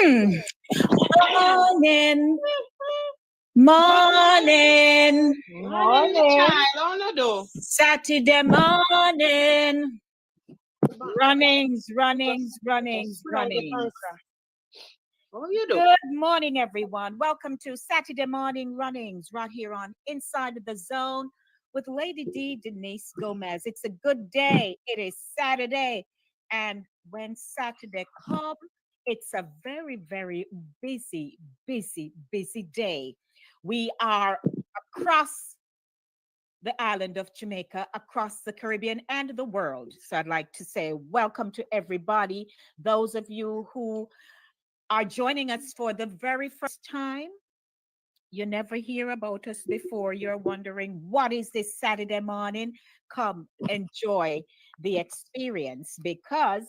Hmm. Morning, morning, Morning, me Morning. child. How you do? Saturday morning. Runnings. How you do? Good morning, everyone. Welcome to Saturday Morning Runnings right here on Inside the Zone with Lady D Denise Gomez. It's a good day. It is Saturday. And when Saturday comes, it's a very, very busy day. We are across the island of Jamaica, across the Caribbean and the world. So I'd like to say welcome to everybody. Those of you who are joining us for the very first time, you never hear about us before. You're wondering, what is this Saturday morning? Come enjoy the experience because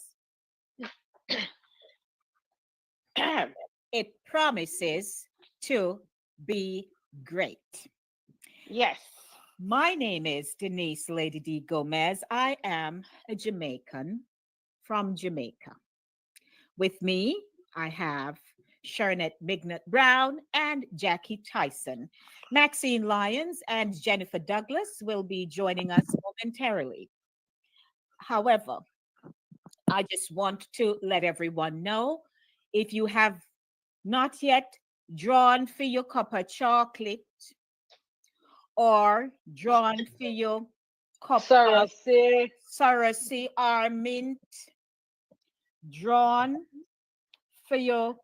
it promises to be great. Yes. My name is Denise Lady D Gomez. I am a Jamaican from Jamaica. With me, I have Sharnette Mignot Brown and Jackie Tyson. Maxine Lyons and Jennifer Douglas will be joining us momentarily. However, I just want to let everyone know if you have not yet drawn for your cup of chocolate or drawn for your cup Sarah of say, Sarasi or mint, drawn for your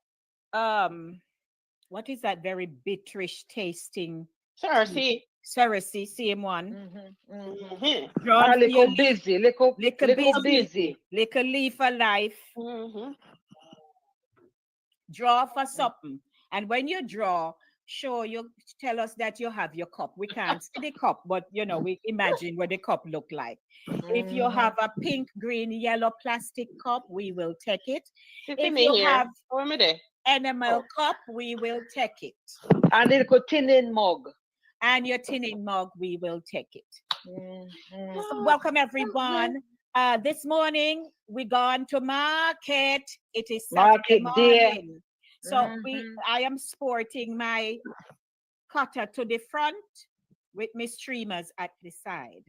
what is that very bitterish tasting Sure, tea? see. Sarasi, same one. a Drawn for your little busy, little, liquor little busy, busy. liquor leaf for life. Draw for something. And when you draw, sure you tell us that you have your cup. We can't see the cup, but we imagine what the cup look like. If you have a pink, green, yellow plastic cup, we will take it. See If me you here. have How am I there? enamel cup, we will take it. And a little tin mug. And your tinning mug, we will take it. Mhm. So welcome everyone. This morning we gone to market. It is Saturday Market day. morning. So I am sporting my cutter to the front with my streamers at the side.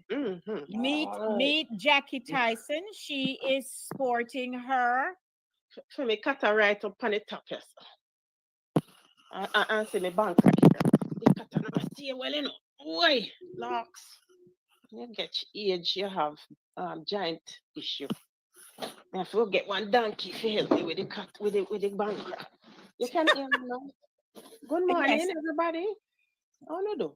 Meet Jackie Tyson. She is sporting her. For me, cut her right up on the top, yes. And see me bank. The cut her never stay well, you know. Oi, locks. You get age, you have giant issue. I have to get one donkey to help me with the cut with the bank. You can hear me now. Good morning, Yes, everybody. How you do?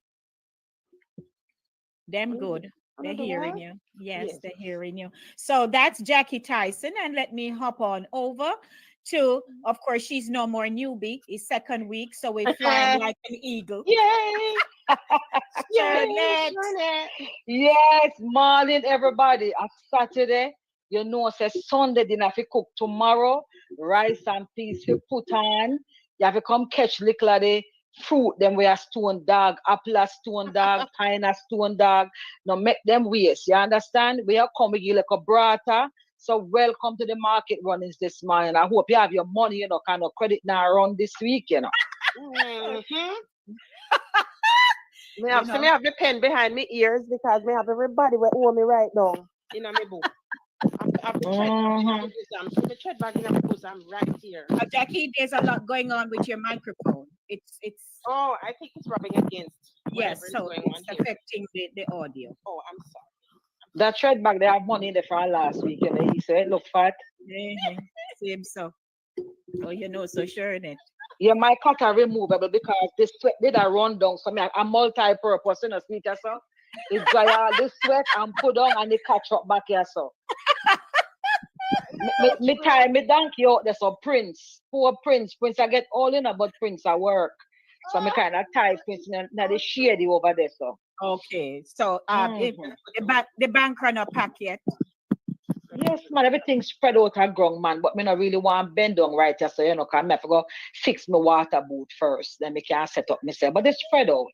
them good. They're How do hearing well? you. Yes, Yes. they're hearing you. So that's Jackie Tyson. And let me hop on over to, of course, she's no more newbie. It's second week. So we're flying like an eagle. Yay! Yay! Sharnette. Sharnette. Yes, morning everybody. A Saturday. You know, say Sunday dinner if you cook tomorrow. Rice and peas you put on. You have to come catch little of the fruit. Then we are stone dog, apple a stone dog, pine a stone dog. Now make them waste. You understand? We are coming you like a brata. So welcome to the market runnings this morning. I hope you have your money, kind of credit now around this week. Mm-hmm. Me You have, so know, me have the pen behind me ears because me have everybody will owe me right now in my book. I have the tread bag in my Mhm. bosom. So the tread bag in my bosom right here. Jackie, there's a lot going on with your microphone. It's Oh, I think it's rubbing against yes, whatever is so going it's on here. affecting the audio. Oh, I'm sorry. That tread bag, they have money in there for last week. He said, look fat. Mhm. Same so. Oh, so sure in it. Yeah, my cut are removable because this sweat did a run down. So me, a multi-purpose, speaker, so. It dry all this sweat and put on and it catch up back here, so. Me tie me donkey out there, so Prince. Poor Prince. Prince, I get all in about Prince at work. So me kind of tie Prince now the shady over there, so. Okay. So Mhm. the bank run up pack yet. Yes, man, everything spread out and ground, man. But me not really want bend down right here, so cause me have to go fix my water boot first. Then me can set up myself. But it's spread out.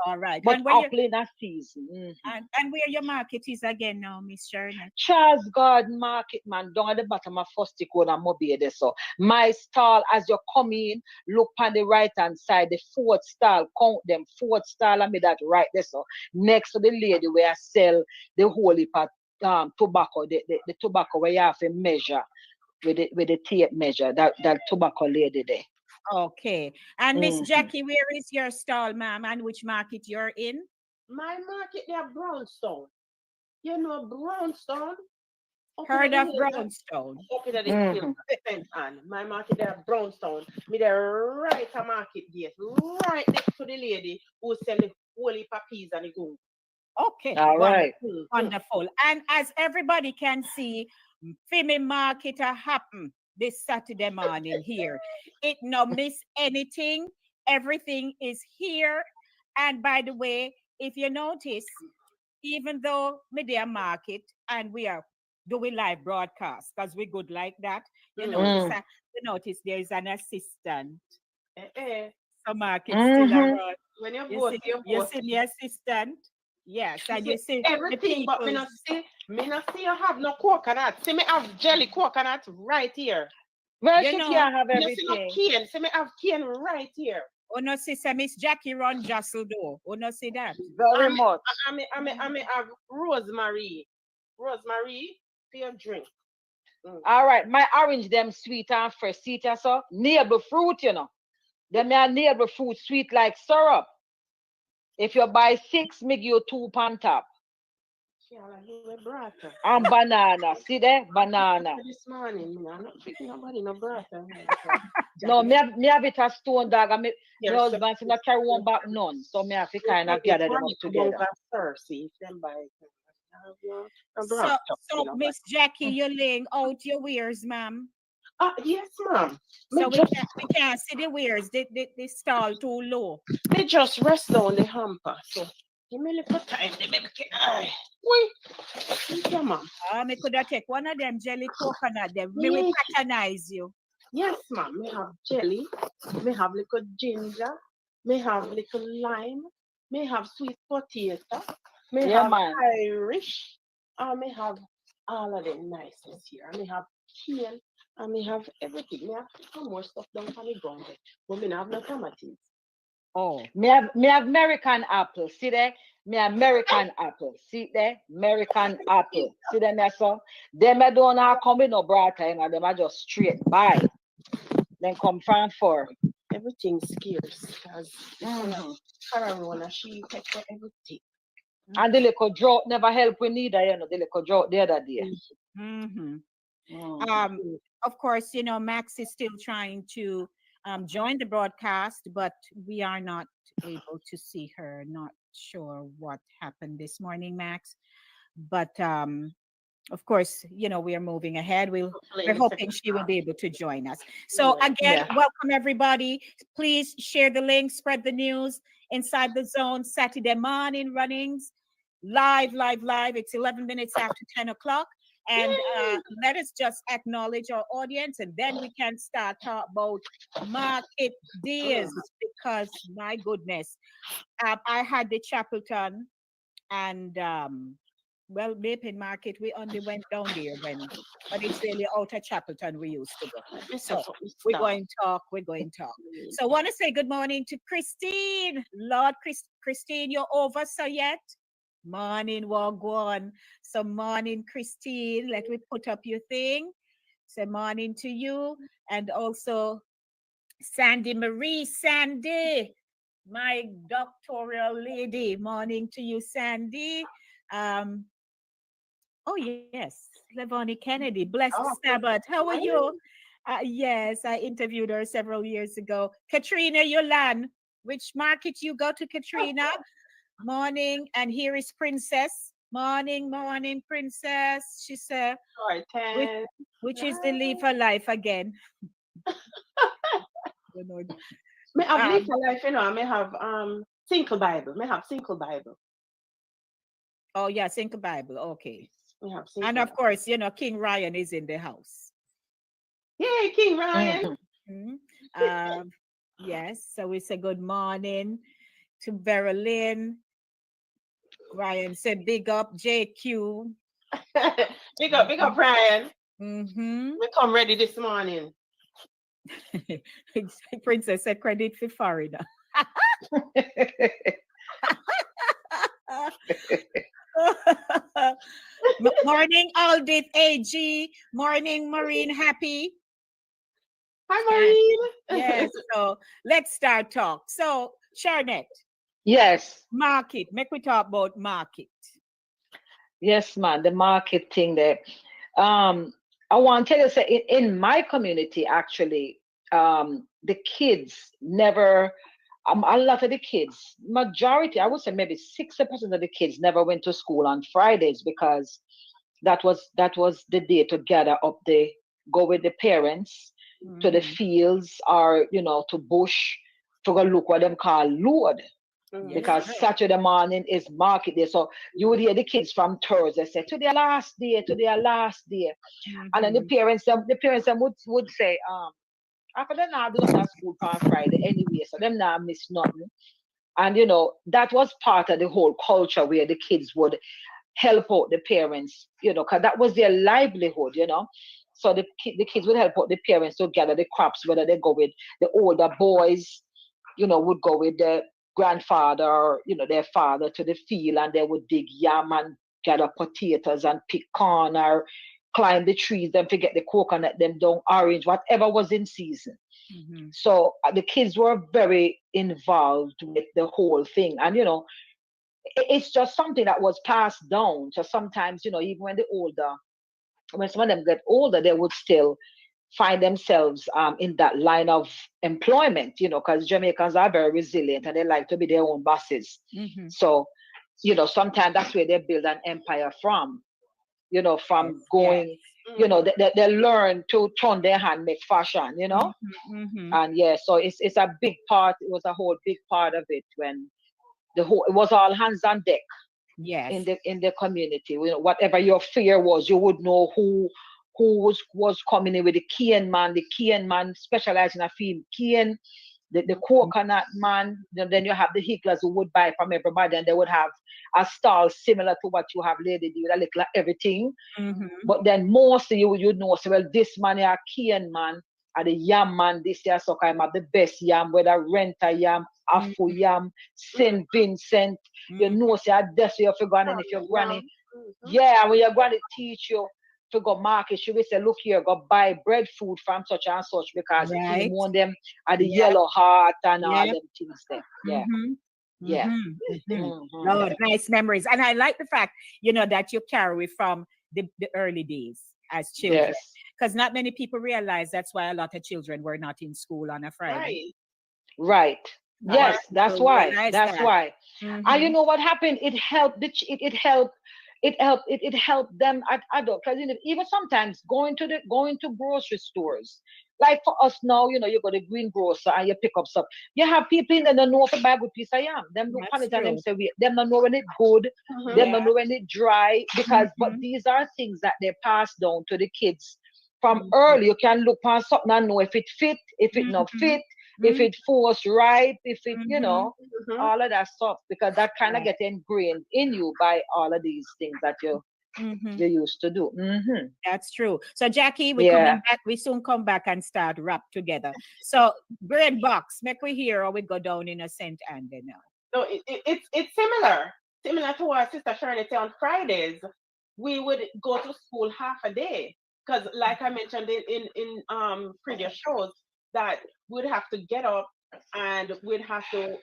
All right. but And where you apple in a season. and where your market is again now, Miss Shernet? Charles Garden Market, man, down at the bottom of Fusty Code and Mobile there. So my stall, as you come in, look on the right hand side, the fourth stall, count them, fourth stall, and me that right there. So next to the lady where I sell the holy pot tobacco, the tobacco where you have to measure with the tape measure, that tobacco lady there. Okay. And Miss Mhm. Jackie, where is your stall, ma'am, and which market you're in? My market there Brownstone. You know Brownstone? Up in Heard the of hill, Brownstone? up in the hill, Mhm. and my market there Brownstone. Me there right a market gate, right next to the lady who sell the holy peas and the gung. Okay, All right. wonderful. And as everybody can see, Fimi Market happen this Saturday morning here. It no miss anything. Everything is here. And by the way, if you notice, even though Media Market and we are doing live broadcast because we good like that, you notice there is an assistant. Eh. So market still around. When you You vote, see, you you vote. see the assistant. Yes, and you see the Everything, but people. me not see you have no coconut. See me have jelly coconut right here. Well, You she know, can't have Me not see no everything. cane. See me have cane right here. oh no, see, say Miss Jackie run jostle door. Oh no, see that. Very I much. me have rosemary. Rosemary for your drink. All right, my orange them sweet and fresh. See it so? Neighbor fruit, you know. Them are neighbor fruit sweet like syrup. If you buy 6, make you 2 on top. Shala, you a brata. And banana. See there? Banana. This morning, me I'm not picking nobody no brata. No, me have it a stone dog. And me Yes, husband say not carry one back none. So me have to kind of gather them up together. See if them buy it. A So, brata, so Miss Jackie, you're laying out your wares, ma'am. Yes, ma'am. So Me just we can't see the wares. The stall too low. me just rest on the hamper. So give me a little time. Wait. Yeah, ma'am. Me could have take one of them jelly coconut. Them me will Yes. patronize you. Yes, ma'am. Me have jelly. Me have little ginger. Me have little lime. Me have sweet potato. Me Yeah, have man. Irish. And me have all of them niceness here. Me have kale. And me have everything. Me have some more stuff down on the ground. But me not have no tomatoes. Oh, Me have American apple. See there? Me have American apple. See there? American apple. See them there, so? Them I don't have come with no brata, you know, them are just straight buy. Then come from for. Everything's scarce because Corona, she take for everything. And the little drought never help we neither, you know, the little drought the other day. of course, you know, Max is still trying to join the broadcast, but we are not able to see her. Not sure what happened this morning, Max. But of course, you know, we are moving ahead. We're hoping she will be able to join us. So again, welcome everybody. Please share the link, spread the news. Inside the Zone Saturday morning runnings, live. It's 11 minutes after 10 o'clock. And let us just acknowledge our audience, and then we can start talk about market days, because my goodness, I had the Chapelton and well, Mapin Market, we only went down there but it's really out of Chapelton we used to go. So we're going to talk. So I want to say good morning to Christine. Lord, Christine, you're over so yet? Morning, Wagwan. So morning, Christine. Let me put up your thing. Say morning to you. And also Sandy Marie. Sandy, my doctoral lady. Morning to you, Sandy. Oh, yes. Levoni Kennedy. Blessed Sabbath. How are you? Yes, I interviewed her several years ago. Katrina Yolan. Which market you go to, Katrina? Morning. And here is Princess. Morning, Princess. She said, which is the Leaf of Life again. Me have Leaf of Life, you know. I may have Single Bible. Oh, yeah, Single Bible. Okay. And of course, you know, King Ryan is in the house. Yay, King Ryan. Yes, so we say good morning to Berlin. Ryan said, big up JQ. Big up, Brian. Mm-hmm. We come ready this morning. Princess said, credit for Florida. Morning, Aldith AG. Morning, Maureen Happy. Hi, And Maureen. yes, so let's start talk. So, Charnette, Yes. market. Make we talk about market. Yes, man. The market thing there. I want to tell you, say, in my community, actually, the kids never, a lot of the kids, majority, I would say maybe 60% of the kids never went to school on Fridays because that was the day to gather up the go with the parents to the Mhm. fields or to bush to go look what them call load Yes, because Mhm. right. Saturday morning is market day. So you would hear the kids from Thursday say to their last day, to their last day. And then the Mhm. parents them would say, after them now do not school on Friday anyway, so them now miss nothing. And that was part of the whole culture where the kids would help out the parents, because that was their livelihood. So the kids would help out the parents to gather the crops, whether they go with the older boys, would go with the grandfather or, their father to the field and they would dig yam and gather potatoes and pick corn or climb the trees, then forget the coconut, them down orange, whatever was in season. Mhm. So the kids were very involved with the whole thing. And, it's just something that was passed down. So sometimes, even when some of them get older, they would still find themselves in that line of employment, because Jamaicans are very resilient and they like to be their own bosses. Mhm. So, sometimes that's where they build an empire from, Yes, from yes. going, Mhm. they learn to turn their hand, make fashion. Mhm. Mhm. And yeah, so it's a big part. It was a whole big part of it when it was all hands on deck Yes. in the community. Whatever your fear was, you would know who was coming in with the Kian man. The Kian man specialized in a field Kian, the Mhm. coconut man. Then you have the hicklers who would buy from everybody, and they would have a stall similar to what you have, lady, do with a little of everything. Mhm. But then mostly you know, so well, this man here, Kian man, and the yam man, this year, so I'm at the best yam, whether Renta yam, Afu Mhm. yam, Mhm. St. Vincent, Mhm. say, that's where you're going, and if Carry your a granny, yam. Mhm. yeah, when your granny teach you to go market, she will say, look here, go buy bread food from such and such because the team Right. want them at the Yeah. yellow heart and all Yeah. them things there. Yeah, Mhm. yeah. Mhm. Mhm. Hmm. Lord, nice memories. And I like the fact, that you carry from the early days as children. Yes. Because not many people realize that's why a lot of children were not in school on a Friday. Right. Right. Not many Right. Yes, that's people why. realize That's that. why. And you Mhm. know what happened? It helped. It helped them at adult. Because even sometimes going to grocery stores, like for us now, you go to green grocer and you pick up stuff. You have people in there that know if a bag with piece of yam. Them look on That's it and them true. say, them don't know when it good. Them Mhm. don't Yeah. know when it dry. But Mhm. these are things that they pass down to the kids from Mhm. early. You can look on something and know if it fit, if it not Mhm. fit, if Mhm. it force ripe, if it, Mhm. Mhm. all of that stuff, because that kind of Right. get ingrained in you by all of these things that you Mhm. you used to do. That's true. So Jackie, we Yeah. coming back. We soon come back and start rap together. So great box. Make we hear or we go down in a Saint Andy now. So it's similar to what Sister Shirley said on Fridays. We would go to school half a day because, like I mentioned in previous shows, that we'd have to get up and we'd have to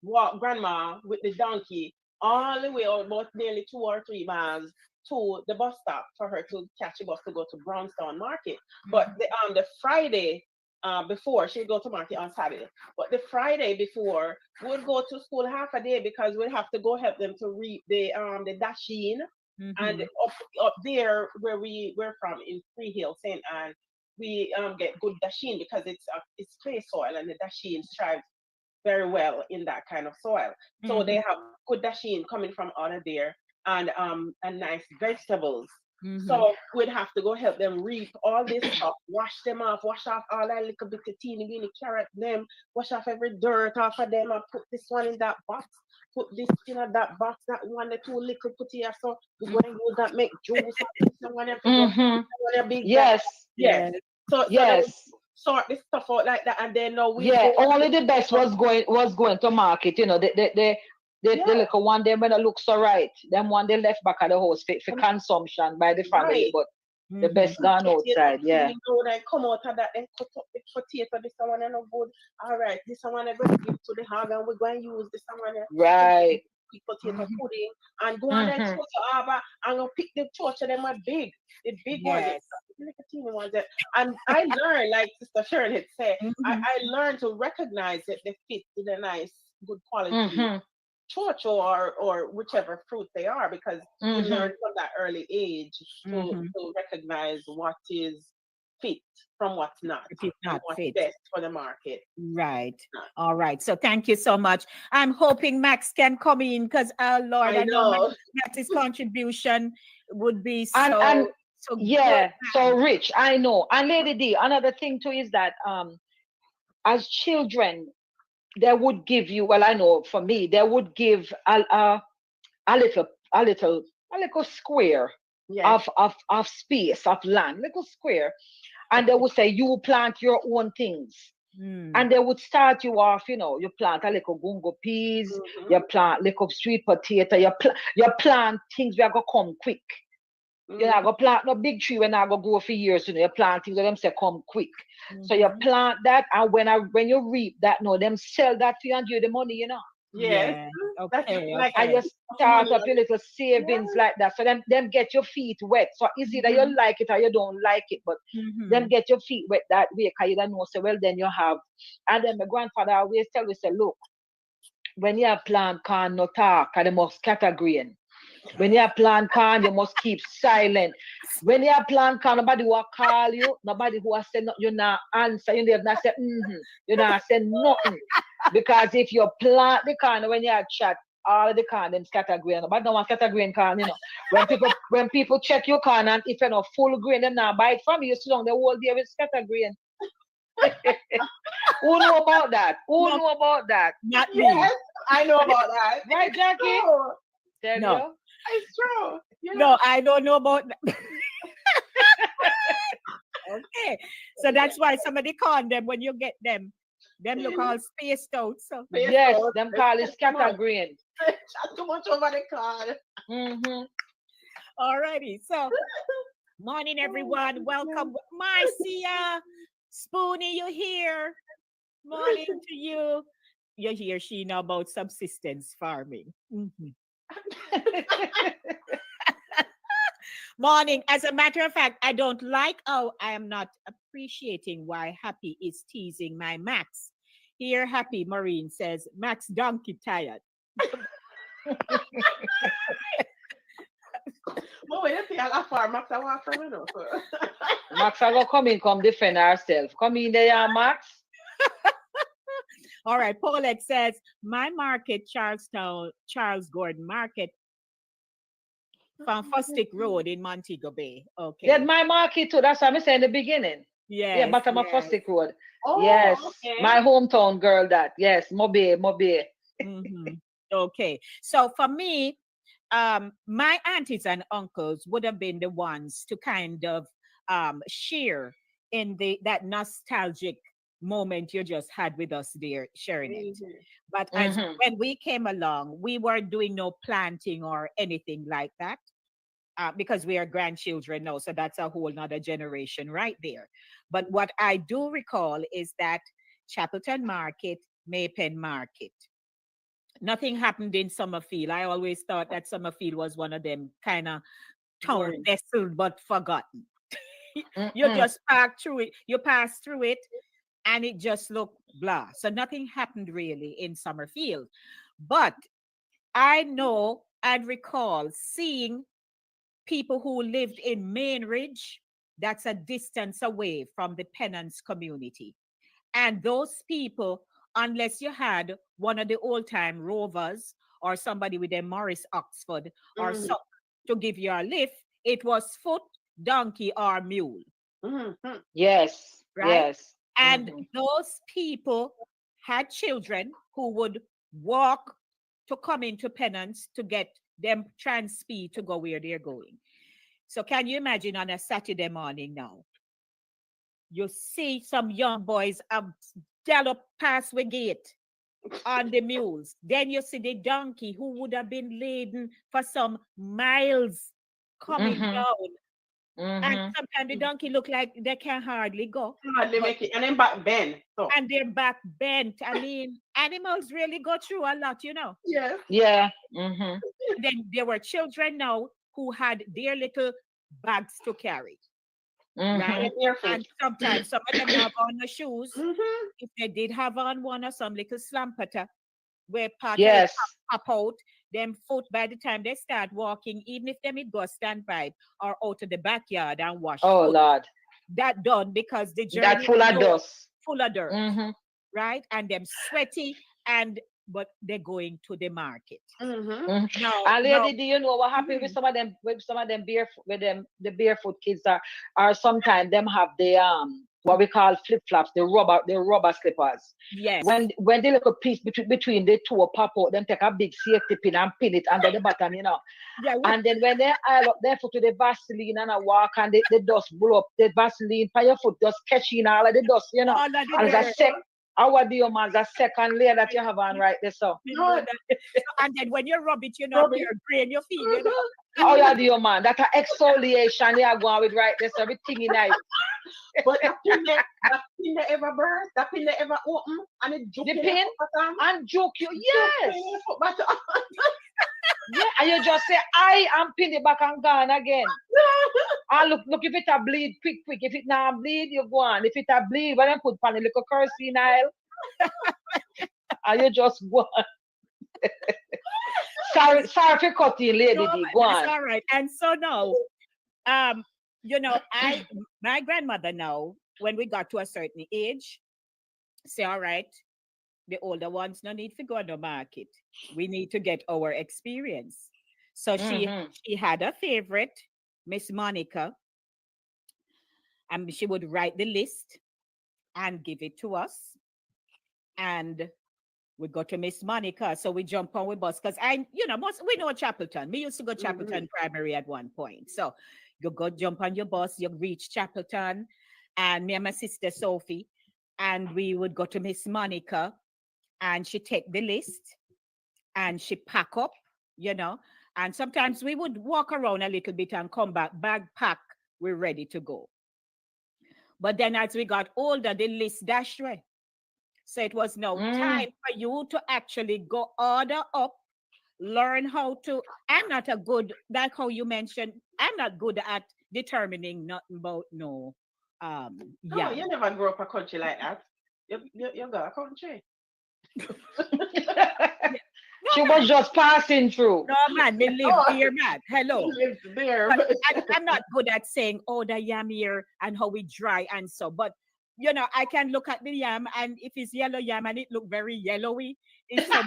walk grandma with the donkey all the way about nearly 2 or 3 miles to the bus stop for her to catch a bus to go to Brownstown Market. But the Friday before she would go to market on Saturday, but the Friday before we'd go to school half a day because we'd have to go help them to read the dasheen. And Mm-hmm. up there where we're from in Free Hill, St. Anne, we get good dasheen because it's clay soil and the dasheen thrive very well in that kind of soil. So they Mm-hmm. have good dasheen coming from out of there and nice vegetables. Mhm. So we'd have to go help them reap all this stuff, wash them off, wash off all that little bit of teeny weeny carrot them, wash off every dirt off of them and put this one in that box, put this in that box, that one, the two little put here. So we go and use that make juice and this and one and go Mm-hmm. one a big bag. Yes. Yes. Yes. So they would Yes. sort this stuff out like that and then now we Yeah. go Only the best was going to market. The yeah, little one them when it looks so right. Them one they left back at the house for um, consumption by the family, right. but the Mhm. best gone Potato outside. Yeah. peeling out and come out of that and cut up the potato. This one and no good. All right, this one I going to give to the hog and we're going to use this one to Right. make potato Mhm. pudding and go on and Mm-hmm. church harbor and go pick the church of them are big. The big ones, Yes. the little teeny ones. And I learned, like Sister Sharon had said, Mhm. I learned to recognize that they fit in a nice, good quality Mm-hmm. chocho or whichever fruit they are because you Mm-hmm. learn from that early age Mhm. to recognize what is fit from what's not It is and not what's fit. best for the market. Right. Not. All right. So thank you so much. I'm hoping Max can come in because, Lord, I I know know. Max's contribution would be And so good, yeah, so man. rich. I know. And Lady D, another thing too is that as children, they would give you. Well, I know for me, they would give a little a little a little square Yes. of space of land, little square, and they would say you plant your own things. Mm. And they would start you off, you plant a little gungo peas, Mm-hmm. you plant little sweet potato, you plant things that go come quick. You're not Mm-hmm. gonna plant no big tree when I go grow for years, you plant things that them say come quick. So you Mhm. plant that and when you reap that, no, them sell that for you and you the money. Yes. Yeah. That's Okay. like And you Okay. start money. up your little Yeah. savings like that. So them get your feet wet. So it's either you Mhm. like it or you don't like it, but them Mhm. get your feet wet that way because you don't know. So well then you have. And then my grandfather always tell me, say, look, when you plant corn, no talk, and they must scatter grain. When you plant corn, you must keep silent. When you plant corn, nobody will call you. Nobody who will say no, you not answer. You never not say You not say nothing. Because if you plant the corn when you chat, all of the corn them scatter grain. But no one scatter grain corn. When people check your corn and if you're not full grain, them not buy it from you. So long the whole day with scatter grain. Who know about that? Who No, know about that? not me. Yes. I know about that. Right, It's Jackie? true. Tell No. you. It's true. No, I don't know about that. Okay. So that's why somebody call them when you get them. Them look all spaced out. So Face Yes, out. them It's call it too scatter much. grain. Chat too much over the card. Mm-hmm. alrighty. So morning everyone. Welcome. Marcia. Spoonie, you here? Morning to you. You hear Sheena about subsistence farming. Mhm. Morning. As a matter of fact, I don't like how I am not appreciating why Happy is teasing my Max. Here, Happy Maureen says, Max donkey tired. But when you see a lot of farmers, I want from you know. So. Max, I go come in, come defend ourselves. Come in there, Max. All right, Paulette says, my market, Charlestown, Charles Gordon Market, from Fustic Road in Montego Bay. That's Okay. my market too. That's what I said in the beginning. Yeah, Yes, bottom of yes. Fustic Road. Oh, Yes, okay. my hometown girl. That yes, Mobe. Hmm. Okay. So for me, my aunties and uncles would have been the ones to kind of share in that nostalgic moment you just had with us there, sharing it. Mhm. But as Mm-hmm. when we came along, we weren't doing no planting or anything like that. Because we are grandchildren now, so that's a whole nother generation right there. But what I do recall is that Chapelton Market, Maypen Market, nothing happened in Summerfield. I always thought that Summerfield was one of them kind of town Boring. nestled but forgotten. You Mm-mm. just pass through it, and it just looked blah. So nothing happened really in Summerfield. But I know and recall seeing people who lived in Mainridge, that's a distance away from the Penance community. And those people, unless you had one of the old time rovers or somebody with a Morris Oxford or Mhm. something to give you a lift, it was foot, donkey, or mule, Mhm. Yes. right? Yes. And Mhm. those people had children who would walk to come into penance to get them trans-speed to go where they're going. So can you imagine on a Saturday morning now? You see some young boys gallop past the gate on the mules. Then you see the donkey who would have been laden for some miles coming Mhm. down. And Mhm. sometimes the donkey look like they can hardly go. Hardly But make it. And then back then. So and their back bent. I mean, animals really go through a lot, you know. yes. Yeah. Mhm. And then there were children now who had their little bags to carry, right? Mhm. Barefoot. And sometimes some of them have on the shoes. Mm-hmm. If they did have on one or some little slampata where part of it Yes. pop out, them foot by the time they start walking, even if them it go stand by or out of the backyard and wash Oh foot, Lord. that done because the That journey full of slow, dust. full of dirt, Mhm. right? And them sweaty and but they're going to the market. Mm-hmm. Mhm. No, And no. lady, do you know what happened with Mhm. some of them barefoot with them the barefoot kids are sometimes them have the what we call flip flops, the rubber slippers. Yes. When the little piece between the two pop out, them take a big safety pin and pin it under the bottom, you know. Yeah. And then when they oil up their foot with the Vaseline and a walk and the dust blow up, the Vaseline for your foot just catching all of the dust, you know. All of the And it's a dirt. our deal, man, a second layer that you have on right there. So, You No. know that. And then when you rub it, you know, Rub it. you're grain your feet, you know. oh yeah, deal, man, that a exfoliation you are going with right there. So everything in nice. But that pin they ever burst, that pin they ever open, and it juke The in your pin foot bottom. and joke you, Juke yes. in your foot bottom. Yeah, and you just say, I am pin it back and gone again. And look, if it a bleed, quick. If it not bleed, you go on. If it a bleed, when I put on a little kerosene oil, and you just go on. sorry for cutting, lady No, D. but Go that's on. all right. And so now, you know, my grandmother now, when we got to a certain age, say, all right, the older ones no need to go on the market. We need to get our experience. So Mm-hmm. she had a favorite, Miss Monica, and she would write the list and give it to us. And we go to Miss Monica. So we jump on with bus because we know Chapelton. We used to go Mm-hmm. Chapelton Primary at one point. So you go jump on your bus, you reach Chapelton, and me and my sister Sophie, and we would go to Miss Monica, and she take the list and she pack up, you know. And sometimes we would walk around a little bit and come back, bag pack, we're ready to go. But then as we got older, the list dashed away. So it was no Mm. time for you to actually go order up, learn how to. I'm not a good, like how you mentioned, I'm not good at determining nothing about no No, you yam. never grew up a country like that. You got a country. Yeah. No She was man, just passing through. no man, we live Oh, here, man. you Hello. lived there. But But I'm not good at saying, oh, the yam here and how we dry and so. But you know, I can look at the yam and if it's yellow yam and it look very yellowy, it's a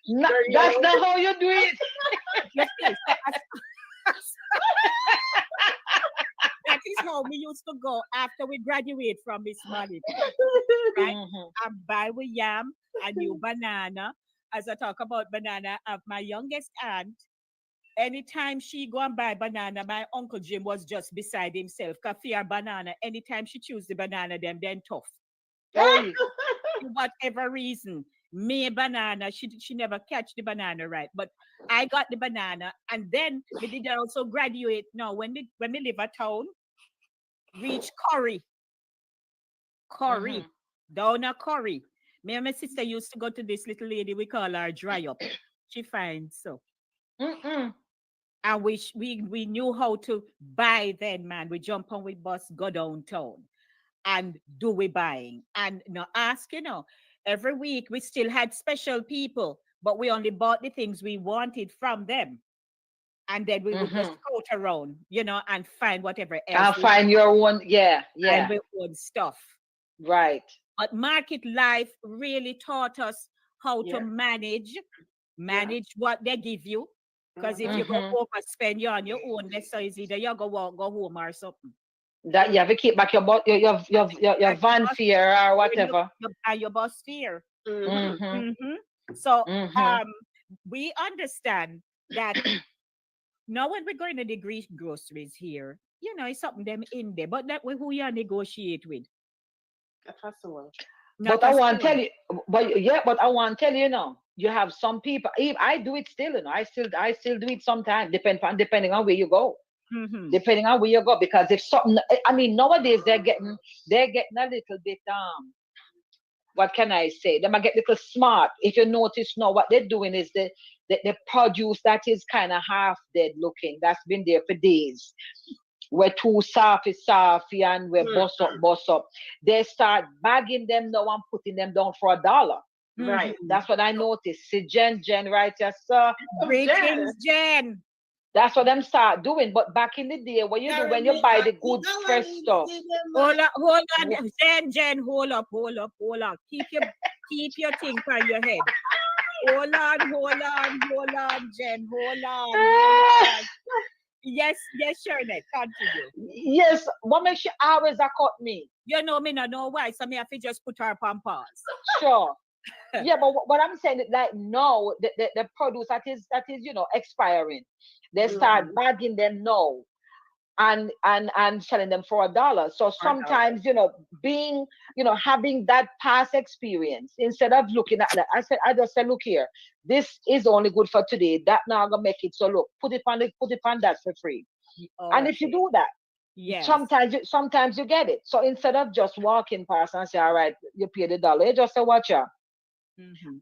very That's yellow. not how you do it. you see, so that is how we used to go after we graduate from Miss Monica, right? Mhm. And buy with yam a new banana. As I talk about banana, of my youngest aunt, anytime she go and buy banana, my uncle Jim was just beside himself. Coffee or banana, anytime she choose the banana, them then tough. Oh, yeah. For whatever reason, me a banana, she never catch the banana right. But I got the banana, and then we did also graduate. No, when we live at town, reach Curry, Mhm. down a Curry. Me and my sister used to go to this little lady we call her dry up. She finds so. Mm-mm. And we knew how to buy then, man. We jump on with bus, go downtown and do we buying. And no ask, every week we still had special people, but we only bought the things we wanted from them. And then we would just Mhm. scout around, and find whatever else I'll we find your one. Yeah, find yeah. with own stuff. Right. But market life really taught us how to Yeah, manage yeah. manage what they give you, Because if you go overspend, you're on your own. So it's either you go walk, go home or something. That you have to keep back your your van fare or whatever. Your bus fare. Mm-hmm. So we understand that now when we're going to the Greek groceries here, you know, it's something them in there, but that who you negotiate with. That's the one. But I want to tell you, but I want to tell you now, you have some people. I do it still, you know. I still do it sometimes, depending on where you go. Depending on where you go, because if something, I mean, nowadays they're getting a little bit what can I say? They might get a little smart. If you notice now, what they're doing is the produce that is kind of half dead looking, that's been there for days. We're too soft, and we're boss up. They start bagging them now and putting them down for $1. Right. That's what I noticed. See, Jen, right, yes, sir. Greetings, Jen. That's what them start doing. But back in the day, what you do when you buy the good fresh stuff. Hold on, Jen, hold up. Keep your thing on your head. Hold on, Jen, hold on. Yes, Shernette, continue. Yes, what makes you always cut me? You know me, no know why, so me have to just put her on pause. Sure. Yeah, but what I'm saying is like no, the produce that is expiring, they start bagging them now and selling them for $1. So sometimes having that past experience, instead of looking at that, I just say, look here, this is only good for today. That now gonna make it, so look, put it on that for free. Okay. And if you do that, yes, sometimes you get it. So instead of just walking past and say, all right, you pay the $1, you just say, watch out.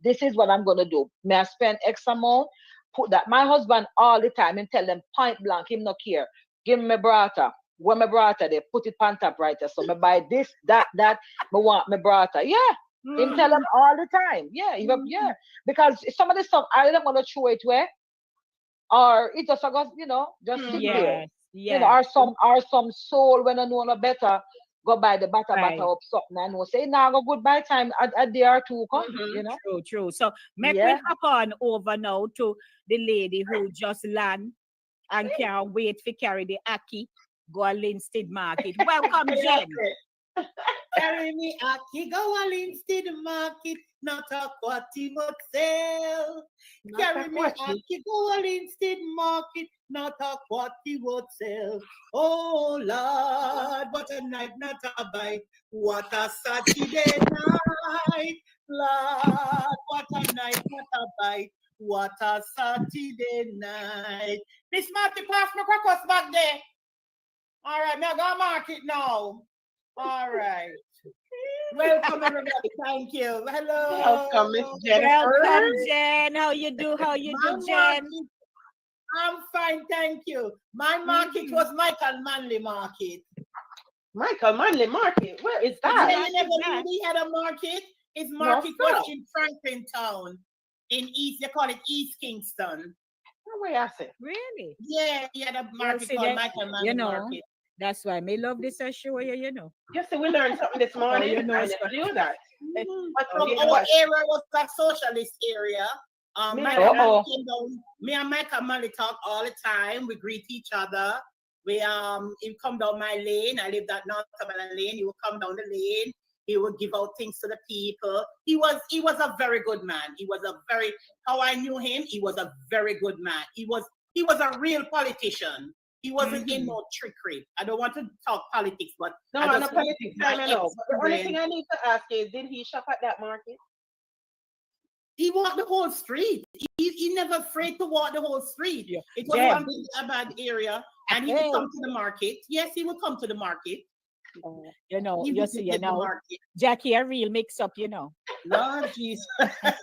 This is what I'm gonna do. May I spend X amount? Put that. My husband all the time and tell them point blank, him no care. Give me my brata. When my brata, they put it on top right. So me buy this, that, me want my brata. Yeah. Him tell them all the time. Yeah, yeah. Because some of the stuff I don't want to throw it away. Or it just just sit there. Yeah. Or some soul when I know no better. Go buy the butter up something and we'll say, now go goodbye time a day or two come, True. So make we hop on over now to the lady who just land and can't wait to carry the Aki go to Linstead Market. Welcome, Jen. Carry me Aki go to Linstead Market, not a quatty but sell. Carry me Aki go to Linstead Market, not a quatty but sell. Oh Lord, what a night, not a bite. What a Saturday night, Lord. What a night, what a bite. What a Saturday night. Miss Marty, pass my crackers back there. All right, now go market now. All right. Welcome, everybody. Thank you. Hello. Welcome, Miss Jennifer. Welcome, Jen. How you do, Jen? I'm fine, thank you. My market was Michael Manley Market. Michael Manley Market? Where is that? You never knew he had a market? His market was in Franklin Town. In East, they call it East Kingston. Where I say? Really? Yeah, he had a market called Michael Manley Market. That's why I love this show, Yes, we learned something this morning. I never knew that. Our area was a socialist area. Me and Michael Manley talk all the time. We greet each other. He come down my lane. I lived at Northumberland Lane. He would come down the lane. He would give out things to the people. He was a very good man. How I knew him, he was a very good man. He was a real politician. He wasn't in no trickery. I don't want to talk politics, but no politics. I know. But the only thing I need to ask is, did he shop at that market? He walked the whole street. He never afraid to walk the whole street. Yeah. It was a bad area, and he would come to the market. Yes, he would come to the market. Jackie, a real mix-up, Lord Jesus. I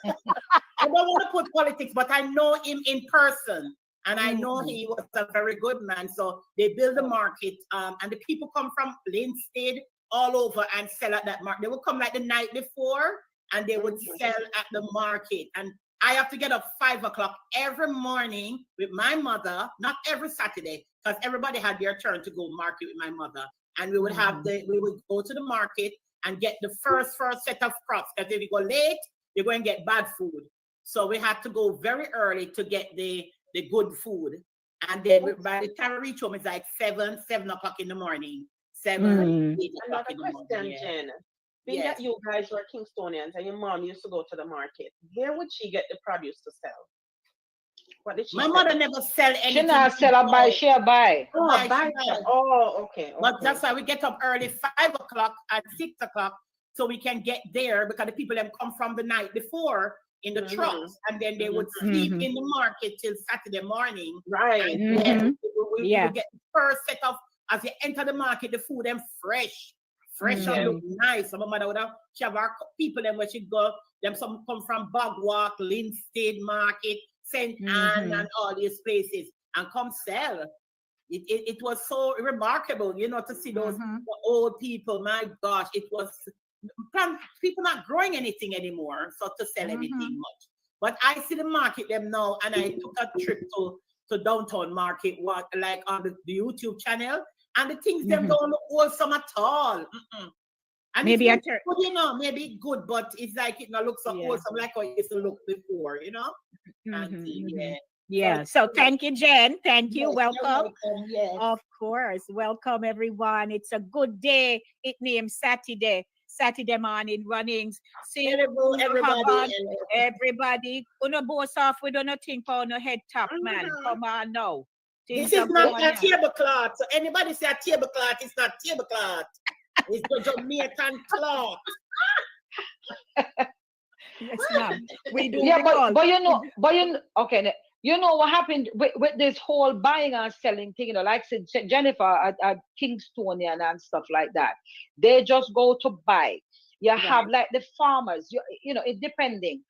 don't want to put politics, but I know him in person. And I know he was a very good man. So they build the market, and the people come from Linstead all over and sell at that market. They would come like the night before, and they would sell at the market. And I have to get up 5 o'clock every morning with my mother, not every Saturday, because everybody had their turn to go market with my mother. And we would we would go to the market and get the first set of crops. Because if you go late, you're going to get bad food. So we had to go very early to get the the good food. And then by the time I reach home, it's like 7 o'clock in the morning. 8 o'clock Another in the question, morning. Yeah. Jen. Being Yes. that you guys were Kingstonians and your mom used to go to the market, where would she get the produce to sell? What did she My sell? mother never sell She anything. not sell a buy, she a buy. Oh, buy, buy she some. buy. Oh, okay. But Okay. that's why we get up early, 5 o'clock and 6 o'clock, so we can get there because the people them come from the night before in the Mhm. trucks, and then they would Mhm. sleep Mhm. in the market till Saturday morning. Right. And then we Yeah. would get the first set of, as you enter the market, the food them fresh and Mhm. look nice. So my mother would have, she have our people them where she go, them some come from Bagwalk, Linstead Market, St. Anne, Mhm. and all these places, and come sell. It was so remarkable, to see those Mhm. old people. My gosh, it was people not growing anything anymore, so to sell anything much. But I see the market them now, and I took a trip to downtown market, like on the YouTube channel, and the things them Mhm. don't look wholesome at all. Mm-mm. And Maybe it's a good, maybe good, but it's like it not look so Yeah. wholesome like how it used to look before, And Mhm, yeah. Yeah. So thank you, Jen. Thank you. Yes, you're Welcome. welcome. Yes. Of course. Welcome, everyone. It's a good day. It named Saturday. Saturday morning runnings. See, Hello, everybody. come on, everybody. Uno boss off. We don't think on no head top, man. Mhm. Come on now. This Things is are not going a on. tablecloth. So anybody say a tablecloth, it's not tablecloth. It's the Jamaican cloth. Yes, ma'am. We do Yeah, because okay. You know what happened with this whole buying and selling thing, like said Jennifer at Kingstonian and stuff like that. They just go to buy. You have like the farmers, it depending.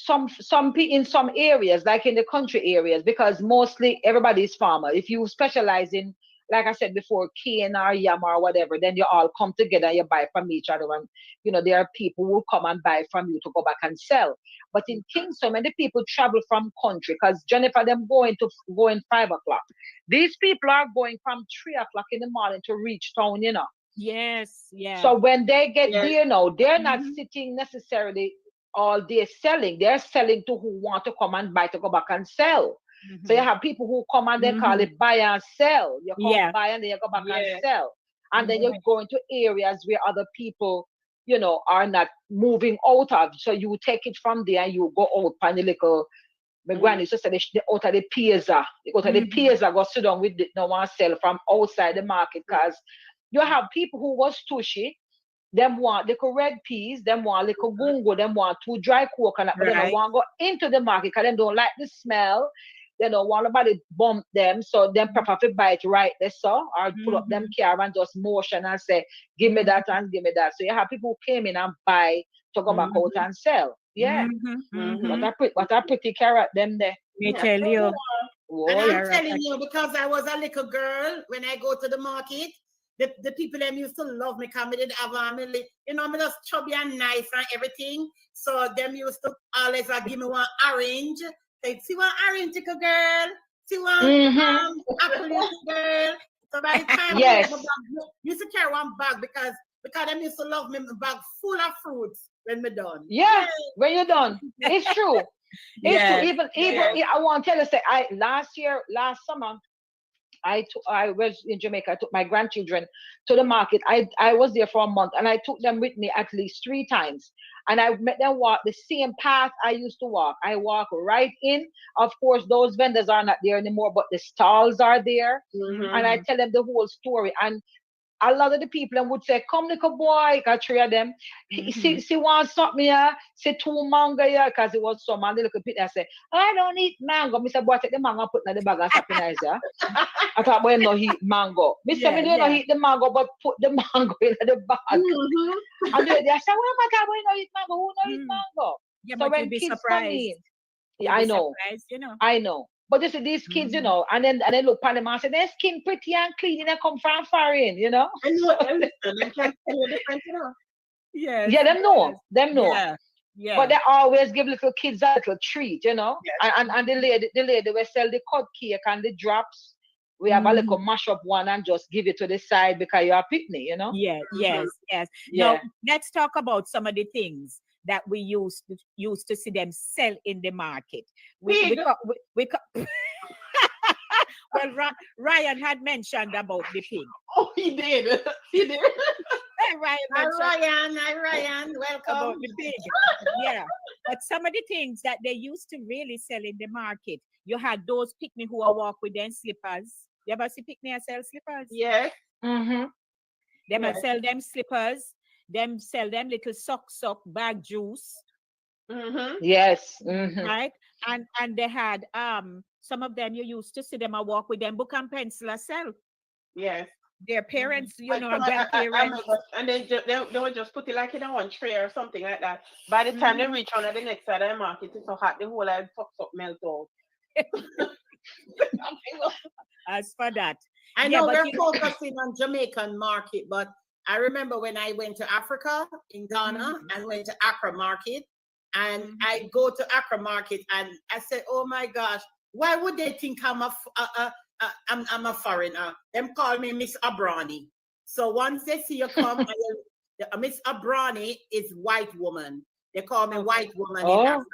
In some areas, like in the country areas, because mostly everybody is farmer. If you specialize in, like I said before, cane or yam or whatever, then you all come together, you buy from each other, and there are people who come and buy from you to go back and sell. But in Kingston, when the people travel from country, because Jennifer, them going 5 o'clock. These people are going from 3 o'clock in the morning to reach town, yes, yeah. So when they get Yes. there now, they're not Mhm. sitting necessarily all day selling. They're selling to who want to come and buy to go back and sell. So you have people who come and they call it buy and sell. You come Yeah. buy and then you go back and Yeah. sell. And then you go into areas where other people, are not moving out of. So you take it from there and you go out on the little, my granny used to say, out of the piazza. You go to the piazza, go sit down with it, no one sell from outside the market. Because you have people who was tushy, them want little red peas, them want little gungo, them want 2 dry coconut, but they don't Right. want to go into the market because they don't like the smell. They don't want nobody bump them, so them prefer to buy it right there, so or pull up them car and just motion and say, give me that and give me that. So you have people who came in and buy to go back out and sell. Yeah. What a pretty carrot them there. Me tell you. And Oh, I'm yeah. telling you, because I was a little girl, when I go to the market, the people them used to love me because I did have me just chubby and nice and everything. So them used to always give me one orange. Say, see one orange, little girl. See one apple, little girl. So by the time Yes. used to carry one bag because them used to love me, my bag full of fruits when me done. Yeah, when you're done. It's true. It's Yes. true. Even I want to tell you, say, last summer, I was in Jamaica. I took my grandchildren to the market. I was there for a month, and I took them with me at least 3 times. And I made them walk the same path I used to walk. I walk right in. Of course, those vendors are not there anymore, but the stalls are there. And I tell them the whole story. And a lot of the people would say, come little boy, got 3 of them. See one something here, say 2 mango here, because it was some, and the little pit I say, I don't eat mango. Mr. Boy, take the mango and put in the bag and sapinize here. I thought, boy, no eat mango. Mr. Me don't eat the mango, but put the mango in the bag. And they say, well, my God, we don't eat mango. Who don't eat mango? Yeah, So but when you'd be kids come surprised. in, You'd I be know. surprised, I know. But you see these kids, and then look at them and say, their skin pretty and clean, and they come from foreign, I know. And can tell you different, Yes. Yeah, them know. Yeah. Yeah. But they always give little kids a little treat, Yes. And the lady will sell the cut cake and the drops. We have a little mash up one and just give it to the side because you're a picnic, Yeah, yes. Yeah. Now let's talk about some of the things that we used to see them sell in the market. We Pig. co- Well, Ryan had mentioned about the pig. Oh, he did. He did. Ryan Hi, mentioned Ryan. about Welcome. the pig. Yeah. But some of the things that they used to really sell in the market, you had those picnic who are walk with them slippers. You ever see picnic sell slippers? Yes. Mm-hmm. Them Yes. sell them slippers. Them sell them little sock bag juice, Mm-hmm. Yes. Mm-hmm. right? And they had some of them you used to see them a walk with them book and pencil as sell. Yes. Their parents, And and some grandparents. and then they would just put it like in a one tray or something like that. By the time they reach on the next side of the market, it's so hot, the whole like fucks up melt out. As for that. I Yeah, know but we're focusing on Jamaican market, but I remember when I went to Africa in Ghana and went to Accra market, and I go to Accra market and I said, "Oh my gosh, why would they think I'm a foreigner? Them call me Miss Abrani." So once they see you come, Miss Abrani is white woman. They call me white woman in Africa.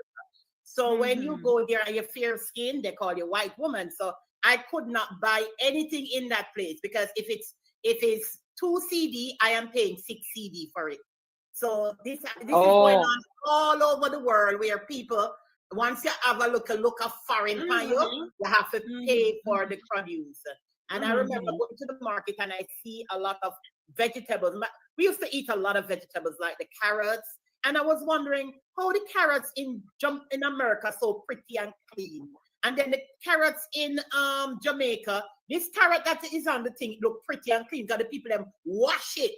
So when you go there and you're fair skin, they call you white woman. So I could not buy anything in that place because if it's 2 CD, I am paying 6 CD for it. So this is going on all over the world where people, once you have a look of foreign pan you have to pay for the produce. And I remember going to the market and I see a lot of vegetables. We used to eat a lot of vegetables like the carrots. And I was wondering how the carrots in America are so pretty and clean. And then the carrots in Jamaica, this carrot that is on the thing look pretty and clean because the people them wash it.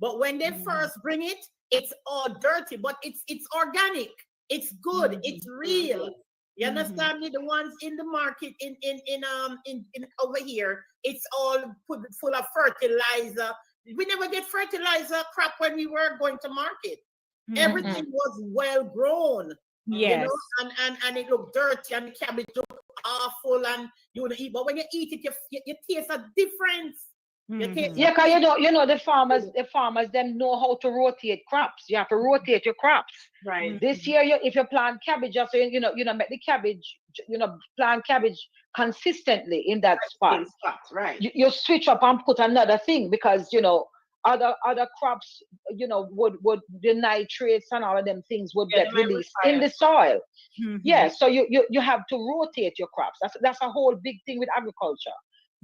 But when they first bring it, it's all dirty, but it's organic. It's good. It's real. You understand me? The ones in the market in over here, it's all full of fertilizer. We never get fertilizer crap when we were going to market. Everything was well grown. Yes. You know, and it looked dirty and the cabbage looked awful and you want to eat. But when you eat it, you taste a difference. Yeah, because you know the farmers them know how to rotate crops. You have to rotate your crops. Right. This year, if you plant cabbage, so make the cabbage, plant cabbage consistently in that spot. Right. You switch up and put another thing because other crops, would the nitrates and all of them things would get released in the soil. Yeah, so you have to rotate your crops. That's a whole big thing with agriculture.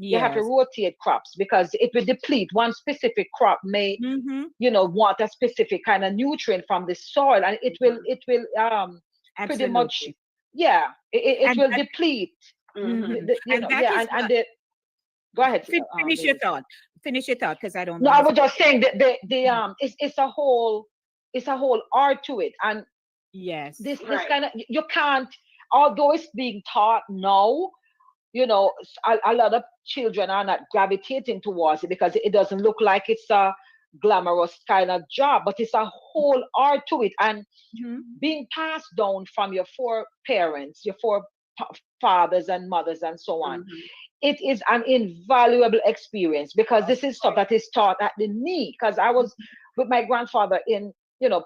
You have to rotate crops because it will deplete. One specific crop may, want a specific kind of nutrient from the soil, and it will pretty much, it will deplete. Go ahead. Finish your thought. Finish your thought, because I don't. No, I was just saying that it's a whole art to it, and this kind of you can't. Although it's being taught now, a lot of children are not gravitating towards it because it doesn't look like it's a glamorous kind of job, but it's a whole art to it, and being passed down from your four parents, your four fathers and mothers and so on. It is an invaluable experience because this is stuff that is taught at the knee. Because I was with my grandfather in,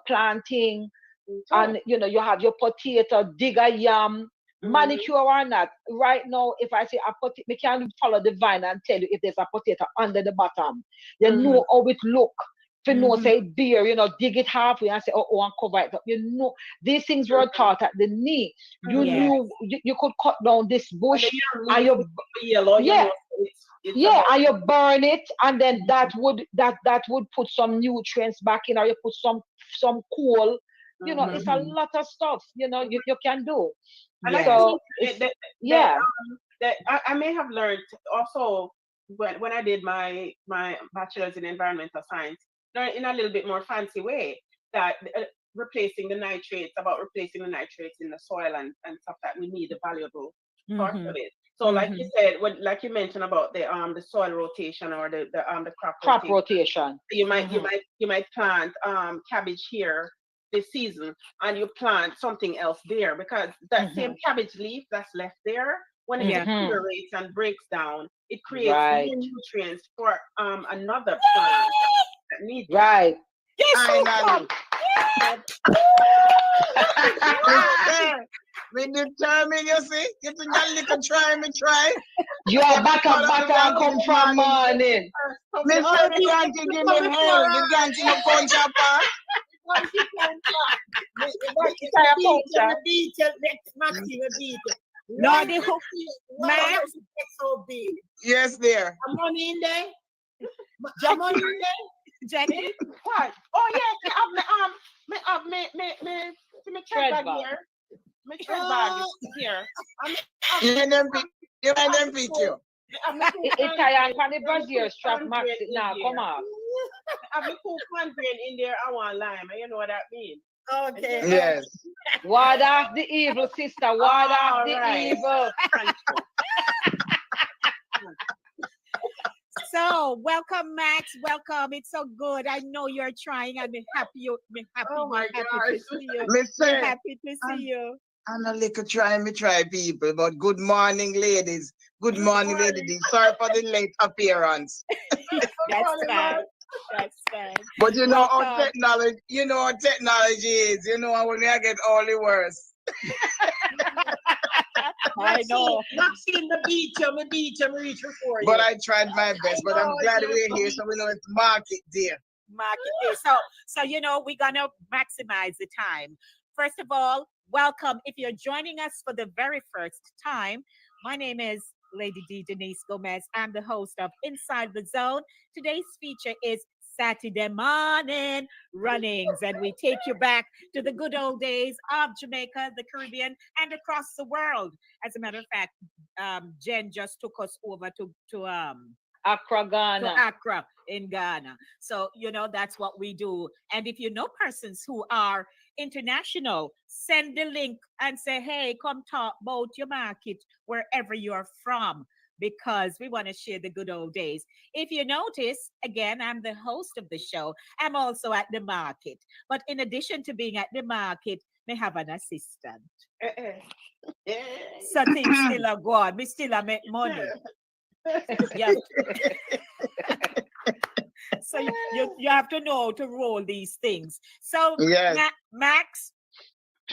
planting, and you have your potato, digger yam, manicure or not. Right now, if I say a potato, we can follow the vine and tell you if there's a potato under the bottom. You know how it look. If you know, say deer, dig it halfway and say, and cover it up. These things were taught at the knee. You knew you could cut down this bush and you and you burn it, and then that would put some nutrients back in, or you put some coal. It's a lot of stuff. You can do. And so I may have learned also when I did my bachelor's in environmental science, learn in a little bit more fancy way that replacing the nitrates in the soil and stuff that we need, the valuable part of it. So like you said, like you mentioned about the soil rotation or the crop rotation. You might plant cabbage here this season and you plant something else there, because that same cabbage leaf that's left there, when it deteriorates and breaks down, it creates more nutrients for another plant that needs right. Me determined, you see. You think that little try, me try. You are back But and come from morning. Me say the donkey give me hell. The donkey no punch up. We beat you next Maxi, we beat you. Lordy, who, Max, Max, so big. Yes, there. The money in there? The money in there? Jackie, What? Oh yes, me have me Tread tread bag bag. here. Me tread bag is here. You and them beat you. It's tired from the brazier strap Maxi. Now, come on. Have me cool cornbread in there. I want lime. You know what that means? Okay. Yes. Ward off the evil, sister. Ward off the Alright. evil. so welcome, Max. Welcome. It's so good. I know you're trying. I'm happy. Oh my happy gosh. to see you. Me say, Happy to see you. I'm a little try people, but good morning, ladies. Good morning, ladies. Sorry for the late appearance. That's fine. That's fine. But you know how Welcome. technology is. You know when I get all the worse. I know. Maxine, me beat you, me reach before you. But I tried my best. But I'm know, glad yeah, we're here, so we know it's market day. Market day. So we're gonna maximize the time. First of all, welcome. If you're joining us for the very first time, my name is Lady D Denise Gomez. I'm the host of Inside the Zone. Today's feature is Saturday morning runnings, and we take you back to the good old days of Jamaica, the Caribbean, and across the world. As a matter of fact, Jen just took us over to Accra, Ghana. Accra in Ghana. So, that's what we do. And if you know persons who are international, send the link and say, hey, come talk about your market wherever you're from, because we want to share the good old days. If you notice, again, I'm the host of the show. I'm also at the market. But in addition to being at the market, I have an assistant. So things still are good. Me still make money. Yeah. So you have to know how to roll these things. So Yes. Max,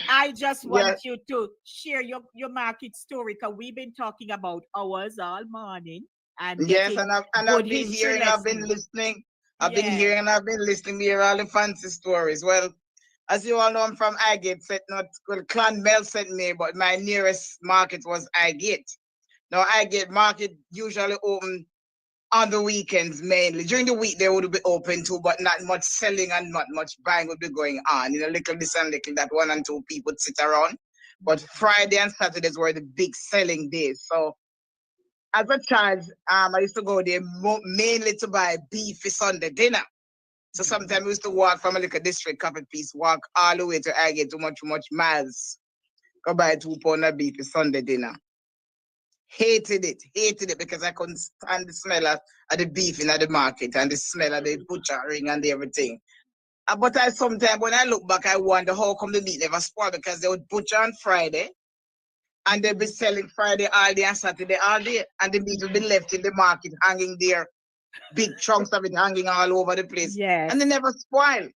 I just want Yes. you to share your market story, because we've been talking about ours all morning. And Yes, getting and good I've been history hearing, I've been lessons. listening. I've been Yeah. hearing, and I've been listening to hear all the fancy stories. Well, as you all know, I'm from Agate. Clonmel sent me, but my nearest market was Agate. Now, Agate market usually open on the weekends mainly. During the week, they would be open too, but not much selling and not much buying would be going on. Little this and little that, 1 and 2 people sit around. But Friday and Saturdays were the big selling days. So as a child, I used to go there mainly to buy beef for Sunday dinner. So sometimes we used to walk from a little district coffee piece, walk all the way to Agate, too much miles, go buy 2 pounds of beef for Sunday dinner. Hated it because I couldn't stand the smell of the beef in the market and the smell of the butchering and everything. But sometimes when I look back, I wonder how come the meat never spoiled, because they would butcher on Friday and they'd be selling Friday all day and Saturday all day, and the meat would be left in the market hanging there, big chunks of it hanging all over the place, Yes. and they never spoil.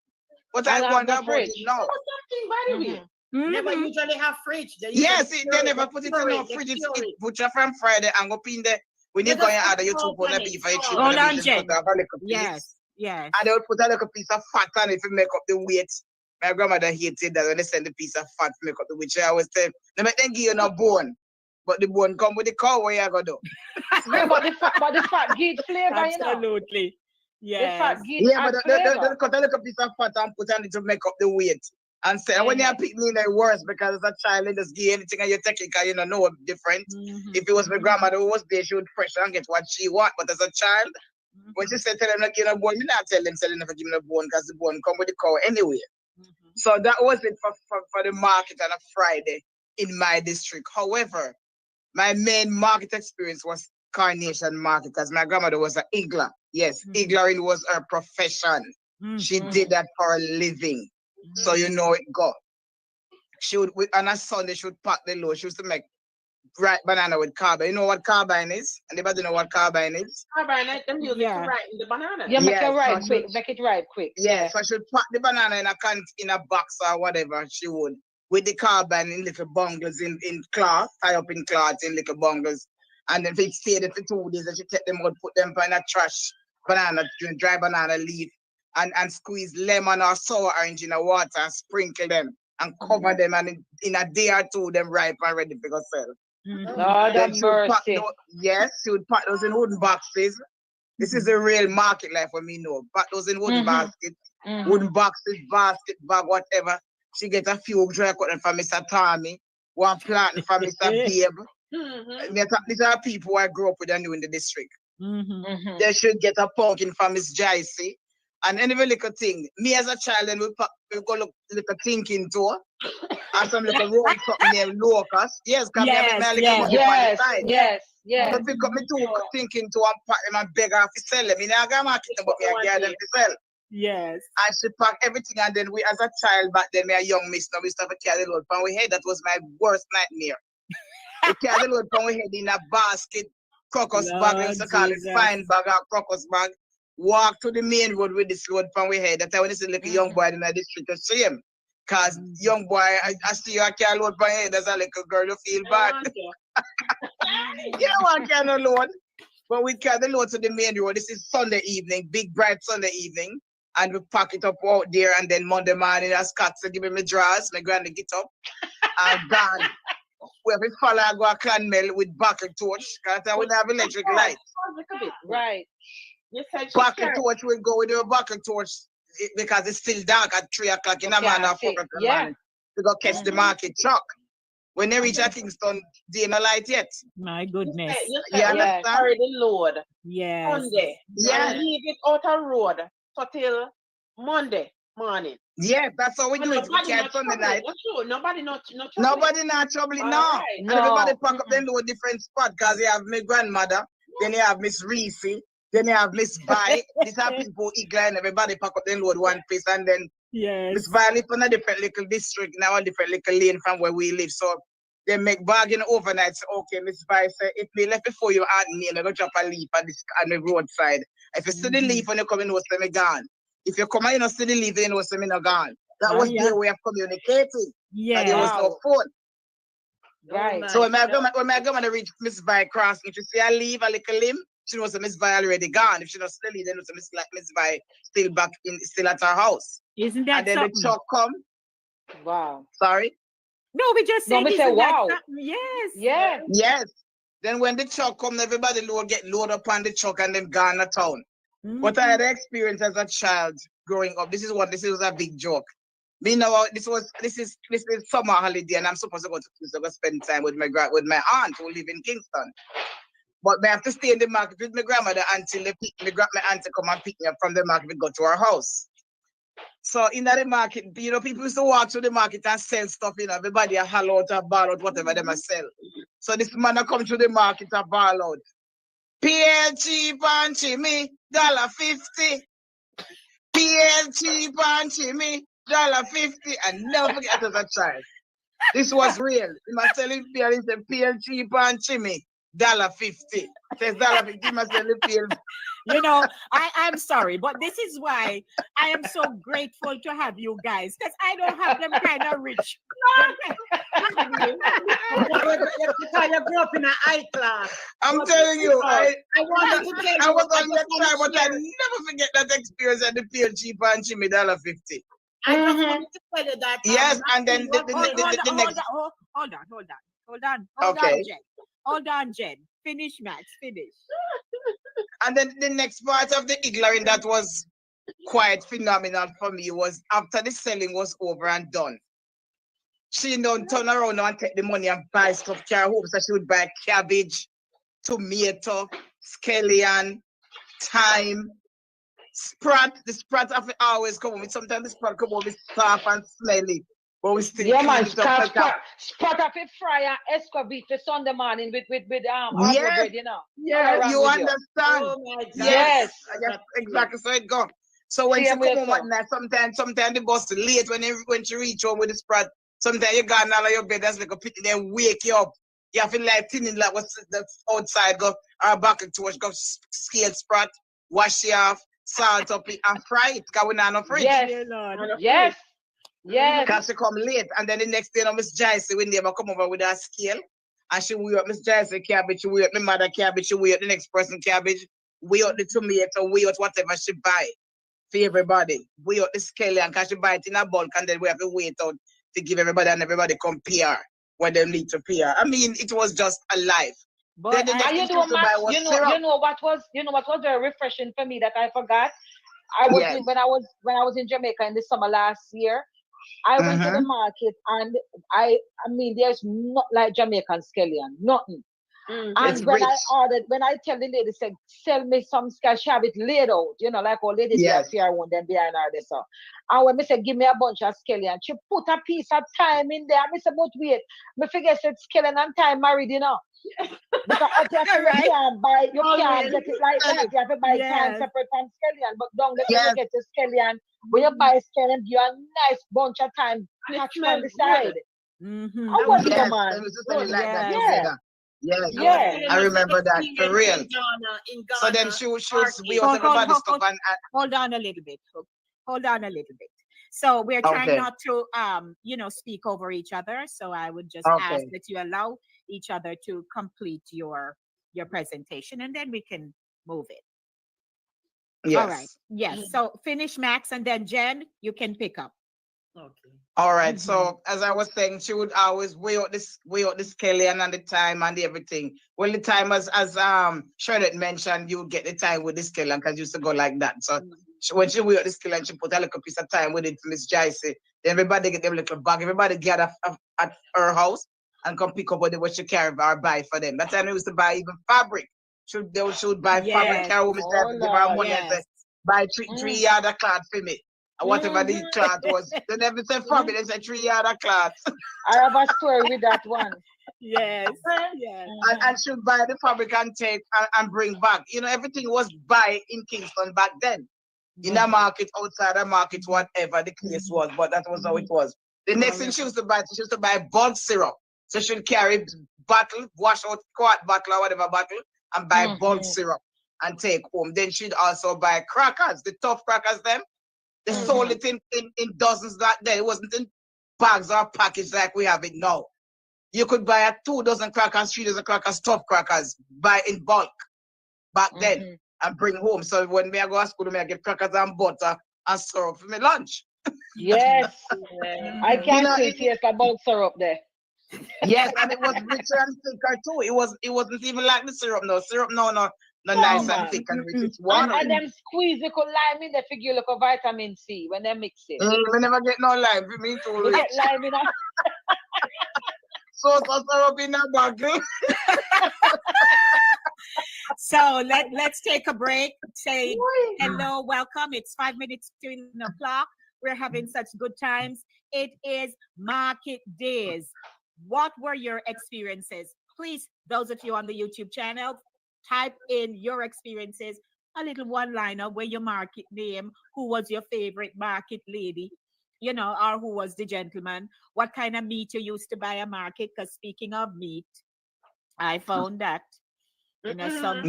But And I have wonder the about fridge. it now. Something by the way. Never Mhm. usually have fridge. They Yes, usually they store never they put it store in no they fridge. It's store it. butcher from Friday and go in there. When you They go just and put order your 2 salt pounds on of it, beef or your salt. chicken, Hold the on, meat Jen. is cut off a little piece. Yes. Yes. And they would put a little piece of fat on it to make up the weight. My grandmother hated that when they send the piece of fat to make up the weight. She always tell, they make them give you no bone. But the bone come with the cow, where you go do? Yeah, but the fat give flavor, you know. Absolutely. The fat Yes. give Yeah, add but they flavor. cut a little piece of fat and put on it to make up the weight. And say, when you pick me, they're worse, because as a child, they just give anything and you take it because you don't know what's different. Mhm. If it was my grandmother who was there, she would pressure and get what she want. But as a child, when she said tell them not give no bone, me not tell them never give me no bone, because the bone come with the cow anyway. Mhm. So that was it for the market on a Friday in my district. However, my main market experience was Carnation Market, because my grandmother was an Igler. Yes, Mhm. Iglering was her profession. She Mhm. did that for a living. So you know it go. She would, on a Sunday, she would pack the load. She used to make ripe banana with carbine. You know what carbine is? Anybody know what carbine is? Carbine, them use it to Yeah. ripen the banana. You make Yes, it ripe so quick. Make it ripe quick. Yeah, so she'd pack the banana in a box or whatever she would, with the carbon in little bungles in cloth, tie up in cloth in little bungles. And then if it stayed there for 2 days, then she take them out, put them in a trash, dry banana leaf, and squeeze lemon or sour orange in the water and sprinkle them and cover them, and in a day or two, them ripe and ready for sell. Lord Then of she would pack mercy. yes, she would pack those in wooden boxes. This is the real market life for me know. Pack those in wooden baskets, wooden boxes, basket, bag, whatever. She get a few dry cotton from Mr. Tommy, one plant from Mr. Babe. These are people who I grew up with and knew in the district. They should get a pumpkin from Miss Jaisi. And any little thing. Me as a child, then we go look a thinking tour. And some little road something named Locust. Yes, come here, Yes. So pick up me two thinking to and pack them and beg her to sell them. I never got market them, but me I get them to sell. Yes. And she pack everything, and then we, as a child back then, me a young miss, now we used to have to carry the load from we head. That was my worst nightmare. We carry the load from we head in a basket, crocus bag, we used to call it fine bag or crocus bag. Walk to the main road with this load from we head. That's when you see like a young boy in the district of shame. Cause young boy, I see you carry load from head as a little girl, you feel bad. You don't want to carry no load. But we carry the load to the main road. This is Sunday evening, big bright Sunday evening. And we pack it up out there, and then Monday morning, as Scott said, give me my drawers, my granny get up, and gone. We have to follow and go to Clonmel with bucket torch, because we don't have electric light. Right. Bucket torch, we go with your bucket torch, because it's still dark at 3 o'clock in the morning, or 4 o'clock in the morning. We go catch the market truck. When they reach at Kingston, they no light yet. My goodness. You understand? Carry the load. Yes. Sunday. Yeah. And leave it out of road till Monday morning. Yes, that's how we do it. We catch Sunday night. Nobody not Nobody not trouble, no. Right. And everybody pack up them to a different spot, because you have my grandmother, then you have Miss Reese, then you have Miss Vi. These are people eagle, and everybody pack up them load one place, and then Miss Vi live in a different little district, now a different little lane from where we live. So they make bargain overnight. So okay, Miss Vi say, if me left before you add me, and I go drop a leaf on the roadside. If you see the leaf when you come in, you say me gone. If you come and you don't see the leaf, you know say me not gone. That was their way of communicating. Yeah. There was no phone. Right. So when my grandmother reach Miss Vi crossing, if you see her leave a little limb, she knows that Miss Vi already gone. If she not still leave, then knows that Miss Vi still at her house. Isn't that and then something? the truck come. Wow. Sorry? No, we just No, said, we say isn't that wow. something? Yes. Yeah. Yes. Then when the truck come, everybody get loaded up on the truck and then gone to town. What I had experienced as a child growing up, this is a big joke. Me know this is summer holiday, and I'm supposed to go to spend time with my aunt who live in Kingston. But I have to stay in the market with my grandmother until my auntie come and pick me up from the market and go to our house. So in the market, people used to walk through the market and sell stuff, everybody a holler out or ball out, whatever they must sell. So this man come through the market and ball out. PL cheap and chimney, $1.50. PL cheap and chimney, $1.50. And never forget as a child. This was real. He must tell him PL cheap and chimney, $1.50. Says $1.50, he must tell him PL. I'm sorry, but this is why I am so grateful to have you guys, because I don't have them kind of rich. You grew up in an high class. I'm telling you, I wanted to tell you, I was on that time, but I never forget that experience at the PL cheap and chimney, $1.50. I just wanted to tell you that. Yes, and then the next. Hold on. Okay. Hold on, Jen. Finish, Max. Finish. And then the next part of the igloring that was quite phenomenal for me was after the selling was over and done. She don't turn around and take the money and buy stuff, carry home. So she would buy cabbage, tomato, scallion, thyme, sprat. The sprat have to always come with. Sometimes the sprat come with soft and smelly. But we still Sprat of a fryer, escovite for Sunday morning with yes. bread, Yes, you understand. Oh my God. Yes. Exactly. So it go. So when she come home at night, sometimes the bus late when she reach home with the sprat. Sometimes you gone out of your bed, that's like a pity, then wake you up. You have to like thinning like what's outside, go our bucket torch, go scale sprat, wash it off, salt up it, and fry it, because we not no fridge. Yes. Yes. Yes. Because she come late. And then the next day, Miss Jaisi, we never come over with her scale. And she weigh up Miss Jaisi cabbage, she weigh up my mother cabbage, she weigh up the next person cabbage, weigh up the tomato, weigh up whatever she buy for everybody. Weigh up the scale and because she buy it in a bulk and then we have to wait out to give everybody and everybody compare what they need to pair. I mean, it was just a life. But Then the next And thing she used to buy was syrup. you know what was very refreshing for me that I forgot. I was Yes. when I was in Jamaica in the summer last year. I went to the Mhm. market and I mean there's not like Jamaican scallion, nothing. It's And when I rich. ordered, when I tell the lady, said, sell me some scallion, she have it laid out, you know, like old lady they have Yes. fear one them behind her this. And when me said, give me a bunch of scallion, she put a piece of time in there. I said, but wait, me figure said scallion and time married, you know. Because up here you Right. can't buy, you can't Always. get it like that. You have to buy time Yes. separate from scallion. But down there, when Yes. you get the scallion, when you buy scallion, you a nice bunch of time It patch smells on the good. side. Mhm. How I was was it, Yes. man? They used to sell it like that Yes. Yeah, together. Yes. I was yeah. telling I my remember that for experience real. in So then Ghana she was we market. was Hold, hold, everybody hold, stuff hold, and hold on a little bit. Hold on a little bit. So we're trying okay. not to speak over each other. So I would just ask Okay. that you allow each other to complete your presentation and then we can move it. All right. Yes. Yes. So finish Max and then Jen, you can pick up. Okay. All right. Mhm. So as I was saying, she would always weigh out the scallion and the time and the everything. Well, the time as Charlotte mentioned, you would get the time with the scallion because used to go like that. So when she weigh out the scallion, she put a little piece of time with it to Miss Jaisi. Then everybody get them little bag. Everybody gather at her house and come pick up what she carry or buy for them. That time they used to buy even fabric. She would buy fabric, Yes. carry home, Miss Oh Jaisi, give her Lord. money and say, Yes. buy three Mm. yard of cloth for me. And whatever the cloth was. They never said fabric, they said 3 yard of cloth. I have a story with that one. Yes. Yes. And should buy the fabric and take and bring back. You know, everything was buy in Kingston back then. In the market, outside the market, whatever the case was, but that was how it was. The next thing she used to buy bulk syrup. So she'd carry bottle, wash out quart bottle or whatever bottle, and buy bulk Mhm. syrup and take home. Then she'd also buy crackers, the tough crackers them. They sold it in dozens back then. It wasn't in bags or packaged like we have it now. You could buy 2 dozen crackers, 3 dozen crackers, tough crackers, buy in bulk back then Mhm. and bring home. So when me I go to school, me I get crackers and butter and syrup for my lunch. Yes, I Mhm. can know, still taste the bulk syrup there. Yes, and it was richer and thicker too. It wasn't even like the syrup no. Syrup no No, nice and man. thick and rich. Mm-mm. It's water. And them squeeze the lime in there for you look of vitamin C when they mix it. We never get no lime. For me too You rich. get lime in a So syrup in a bottle. So let's take a break. Say hello, welcome. It's 5 minutes to 11 o'clock. We're having such good times. It is market days. What were your experiences? Please, those of you on the YouTube channel, type in your experiences, a little one-liner where your market name, who was your favorite market lady, or who was the gentleman, what kind of meat you used to buy a market. Because speaking of meat, I found that some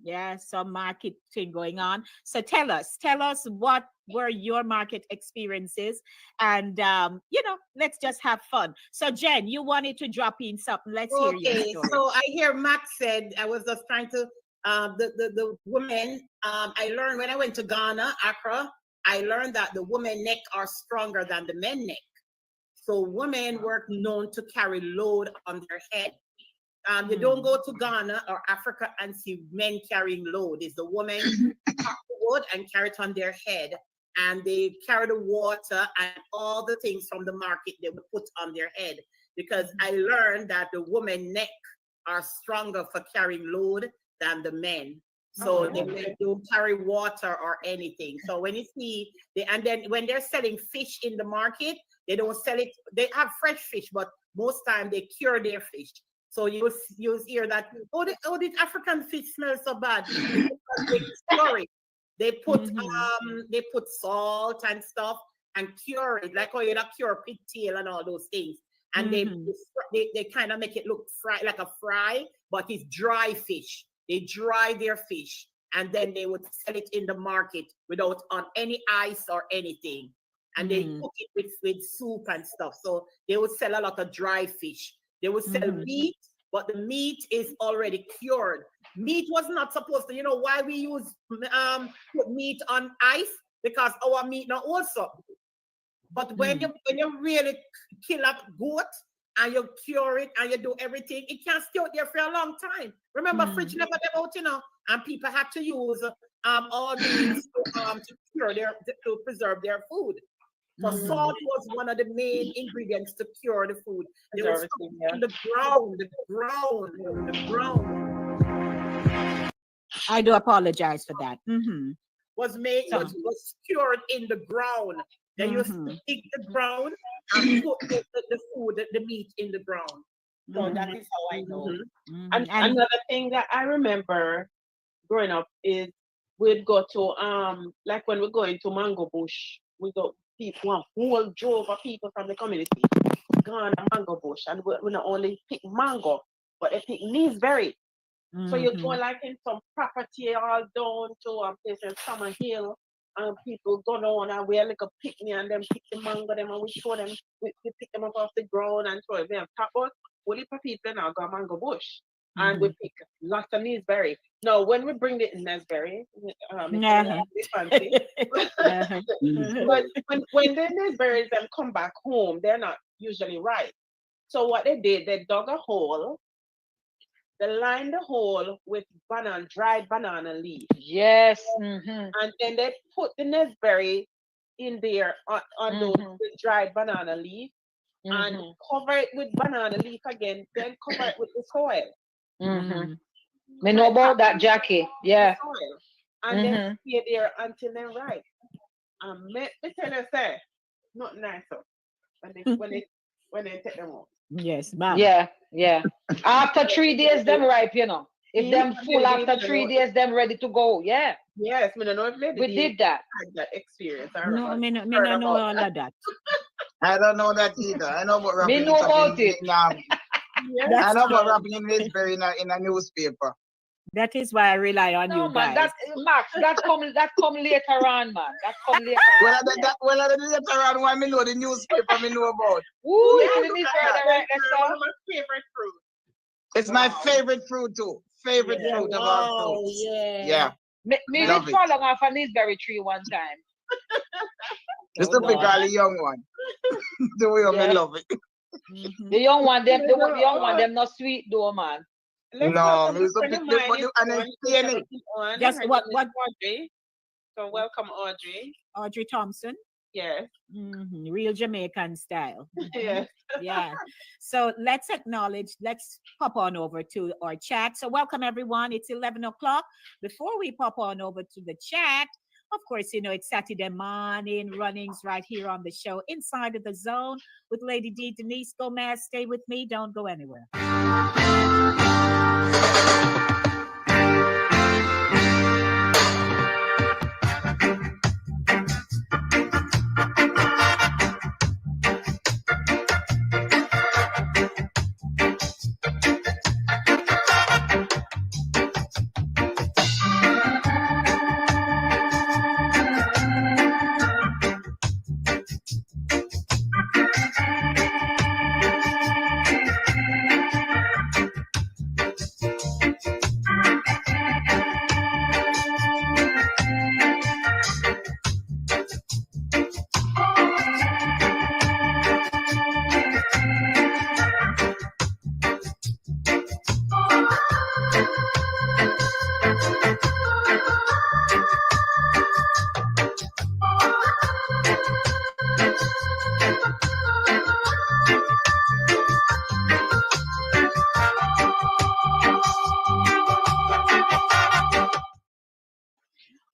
Yes. some market thing going on. So tell us what were your market experiences, and let's just have fun. So Jen, you wanted to drop in something. Let's hear your Okay, story. so I hear Max said, I was just trying to the women, I learned when I went to Ghana, Accra, I learned that the women neck are stronger than the men neck. So women were known to carry load on their head. You don't go to Ghana or Africa and see men carrying load. It's the women pack the wood and carry it on their head, and they carry the water and all the things from the market they would put on their head. Because I learned that the women neck are stronger for carrying load than the men. So they don't carry water or anything. So when you see and then when they're selling fish in the market, they don't sell it. They have fresh fish, but most time they cure their fish. So you'll hear that, the African fish smells so bad. Because they cure it. They put salt and stuff and cure it, like how you cure pigtail and all those things. And they kind of make it look like a fry, but it's dry fish. They dry their fish and then they would sell it in the market without on any ice or anything. and they Mm. cook it with soup and stuff. So they would sell a lot of dry fish. They would sell Mhm. meat, but the meat is already cured. Meat was not supposed to, you know, why we use put meat on ice? Because our meat not also. But when you really kill a goat and you cure it and you do everything, it can stay out there for a long time. Remember, fridge never them out, you know, and people had to use all these to cure to preserve their food. So salt was one of the main ingredients to cure the food. They would Preservative, stuff it in the ground. I do apologize for that. Mhm. Was made So- was cured in the ground. They used to dig the ground and put the food, the meat in the ground. So that is how I know. Mhm. And And another thing that I remember growing up is we'd go to like when we go into Mango Bush, we go people one whole drove of people from the community gone to Mango Bush, and we not only pick mango, but they pick Neesberry. So you go like in some property all down to a place in Summer Hill, and people go down and we like a picnic and them pick the mango them and we show them, we pick them up off the ground and throw them. But we leave people now go Mango Bush and we pick lots of Neesberry. Now when we bring the Neesberry, it's fancy. But when the Neesberries them come back home, they're not usually ripe. So what they did, they dug a hole. They lined the hole with dried banana leaf. Yes. And then they put the Neesberry in there on the dried banana leaf and cover it with banana leaf again, then cover it with the soil. Me know about that, Jackie. Yeah. Soil. And then stay there until they're ripe. And me tell you, say, not nice when they take them out. yes, ma'am. Yeah. After 3 days, them ripe, you know. If them full after 3 days, them ready to go. Yeah. Yes, me don't know if We did that. had that experience. I No, remember. me no know all of that. I don't know that either. I know about Me wrapping know it up about in, it. I know about wrapping in Neesberry in a newspaper. That is why I rely on No, you man, guys. Max, that come later on, man. That come later. Well, later on, when me know the newspaper, me know about. Ooh, Yeah, you look need at further that. right That's there, one sir. of my favorite fruit. It's my favorite fruit too. Favorite Yeah. fruit of Wow, all fruits. yeah. Yeah. Me Love did it. fall off a Neesberry tree one time. It's Oh, the God. young one. The way Yeah. I love it. The young one, them not sweet though, man. Let's No, welcome me used to a friend pick of the- mine but is the- and then on. see any- Yes, Her what- name is Audrey. So welcome, Audrey. Audrey Thompson. Yes. Real Jamaican style. Yes. Yeah. So let's pop on over to our chat. So welcome everyone. It's 11 o'clock. Before we pop on over to the chat, of course, you know, it's Saturday morning runnings right here on the show Inside of the Zone with Lady D, Denise Gomez. Stay with me. Don't go anywhere.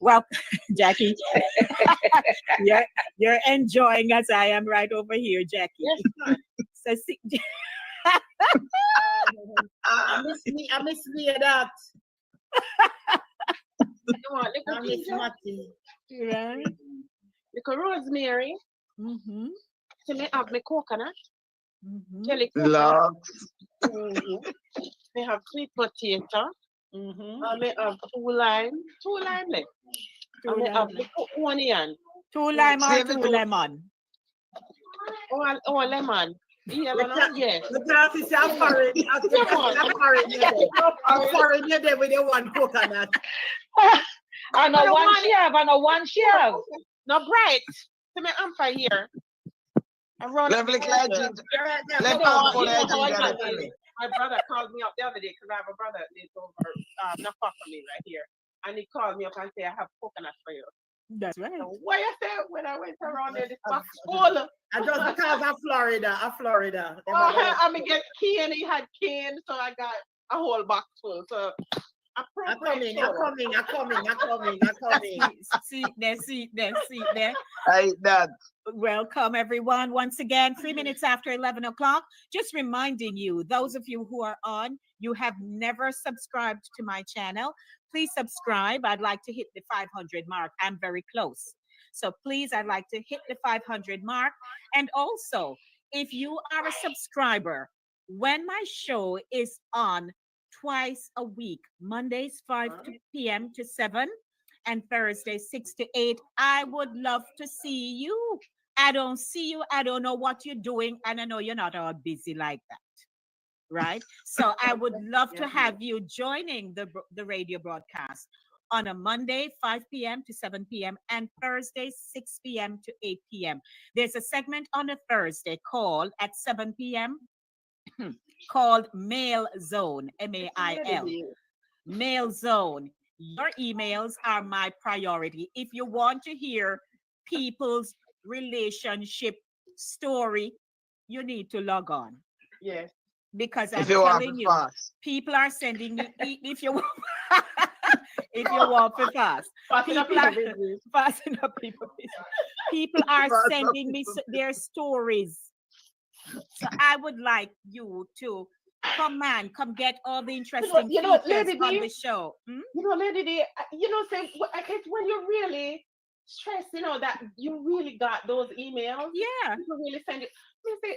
Well, Jackie, you're enjoying as I am right over here, Jackie. Yes, So see, I miss me that. No, I little miss ginger, Matty. right? little rosemary. Mm-hmm. So me have my coconut, Mm-hmm. jelly coconut. Love. Me have sweet potato. Mm-hmm. And me have two lime left. And me have little onion. Two lime or Save it two to- lemon? Oh, lemon. Yellow, no? Yes. The class is a foreign. I'm foreign you there with the one coconut. I know I don't one want it. chef, I know one chef. No, bright. To me, I'm for here. I run. Lovely Clyde Yeah. ginger. You're right there. Let You know, me pull you know that how I ginger know out for this? me. My brother called me up the other day because I have a brother that lives over not far from me right here. And he called me up and said, I have coconut for you. That's right. So what you say when I went around there, this box full. And just because of Florida. I mean, get cane, he had cane, so I got a whole box full. So I'm appropriate. coming. See there. I eat that. Welcome, everyone. Once again, 3 minutes after 11 o'clock. Just reminding you, those of you who are on, you have never subscribed to my channel. Please subscribe. I'd like to hit the 500 mark. I'm very close. So please, I'd like to hit the 500 mark. And also, if you are a subscriber, when my show is on twice a week, Mondays 5 p.m. to 7 and Thursdays 6 to 8, I would love to see you. I don't see you. I don't know what you're doing. And I know you're not all busy like that. Right? So I would love to have you joining the radio broadcast on a Monday, 5 p.m. to 7 p.m. and Thursday, 6 p.m. to 8 p.m. There's a segment on a Thursday called at 7 p.m. called Mail Zone, M-A-I-L. Mail Zone. Your emails are my priority. If you want to hear people's relationship story, you need to log on. Yes. Because I'm If you want telling it you, fast. people are sending me if you want if you want it fast. People are passing up people. People are Fast up sending me their stories. So I would like you to come get all the interesting features Lady on D, the show. Hmm? Lady D, say, I guess when you're really stressed, that you really got those emails. Yeah. People really send it. You say,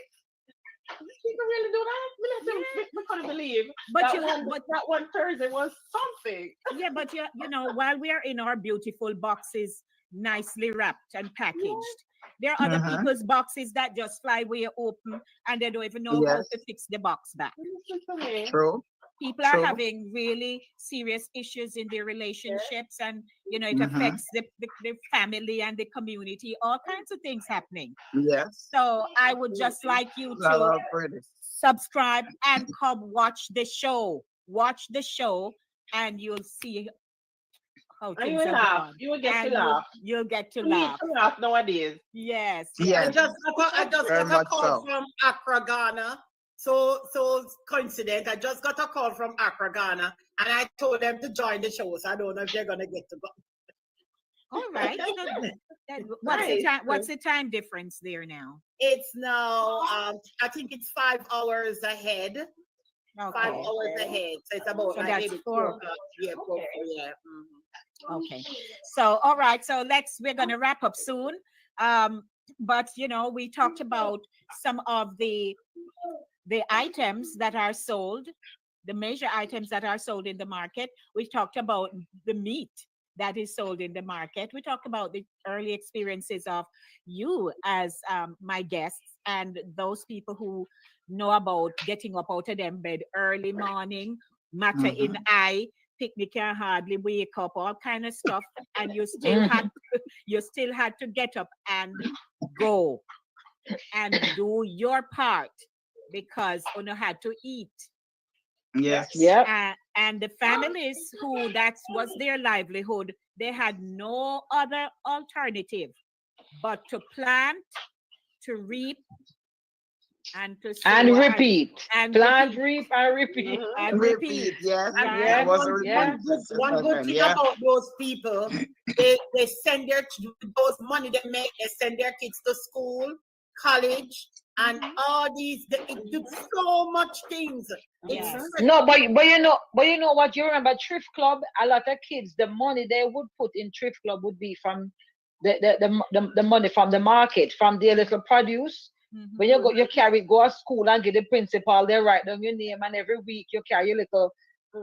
people really do that? We couldn't believe. But that one Thursday was something. Yeah, but while we are in our beautiful boxes, nicely wrapped and packaged, there are other people's boxes that just fly way open and they don't even know how to fix the box back. True. People are having really serious issues in their relationships, and it affects the family and the community, all kinds of things happening. Yes. So I would just like you to subscribe and come watch the show. Watch the show and you'll see how And you things will are laugh. done. You will get And to laugh. You'll get to We need laugh. to laugh nowadays. Yes. Yes. I just Very got a much call so. from Accra, Ghana. So coincident. I just got a call from Accra, Ghana, and I told them to join the show. So I don't know if they're gonna get to go. All right. So what's the time difference there now? It's now I think it's 5 hours ahead. Okay. 5 hours ahead. So it's about So like that's maybe 4 o'clock. Yeah, 4, yeah. Okay. So, all right. So we're going to wrap up soon. But, we talked about some of the items that are sold, the major items that are sold in the market. We talked about the meat that is sold in the market. We talked about the early experiences of you as my guests and those people who know about getting up out of them bed early morning, matter in eye, picnic can hardly wake up, all kind of stuff, and you still had to get up and go and do your part because you had to eat. Yes. Yeah. And the families who that was their livelihood, they had no other alternative but to plant, to reap, and to sow And repeat. and Plant, repeat, reap, and repeat. and Repeat. Yes. Right. Yeah. Was a Yeah. repeat. One good thing about those people, they send those money they make, they send their kids to school, college, and all these. They do so much things. Yes. No, but you know what? You remember Thrift Club? A lot of kids, the money they would put in Thrift Club would be from the money from the market, from their little produce. When you go to school and get the principal, they write down your name, and every week you carry your little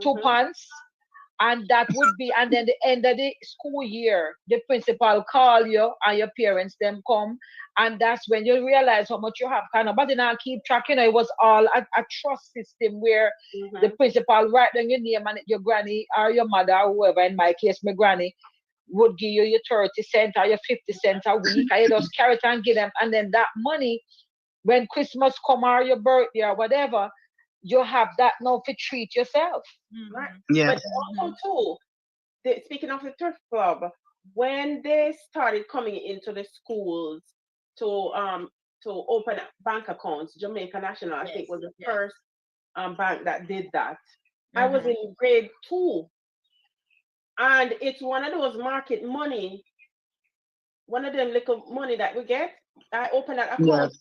2 pence And that would be, and then the end of the school year, the principal call you and your parents them come, and that's when you realize how much you have kind of, but then I keep track, it was all a trust system where the principal write down your name and your granny or your mother or whoever, in my case, my granny, would give you your 30 cents or your 50 cents a week, and you just carry it and give them, and then that money, when Christmas come or your birthday or whatever, you have that now to treat yourself. Right. Yeah. But also too, speaking of the thrift club, when they started coming into the schools to open bank accounts, Jamaica National, I think, was the first bank that did that. I was in grade 2, and it's one of those market money, one of them little money that we get. I opened that account.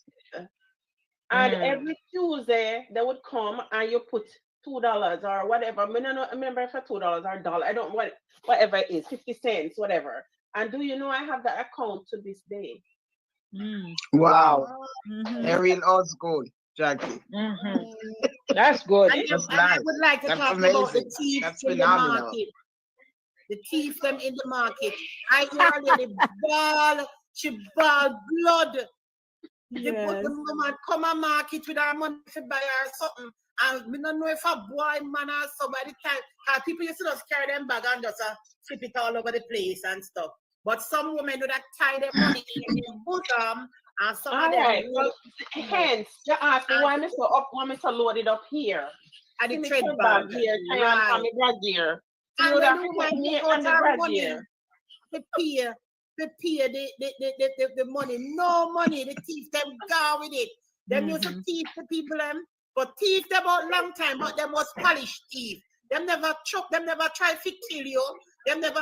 And every Tuesday they would come and you put $2 or whatever. I don't remember if it's $2 or $1. I don't whatever it is, 50 cents, whatever. And do you know I have that account to this day? Wow. A real old school, Jackie. That's good. And That's I nice. would like to That's talk about the amazing. thieves That's in the phenomenal. market. The thieves them in the market. I hear a lady ball, she ball blood. They put the woman come and market with her money to buy her something. And we don't know if a boy, man, or somebody can. People used to just carry them bag and just flip it all over the place and stuff. But some women would tie their money in their bosom, and some of them. Right. Well, hence, you ask me why me so load it up here. And the See me trade trade bag. bag here, tie Right. on my brassiere. And You would when have the to woman put me take on out the her money, brassiere. to pay the money. No money. The thief them go with it. Them used to thief the people them, but thief them out long time, but them was polished thief. Them never choke, them never try to kill you. Them just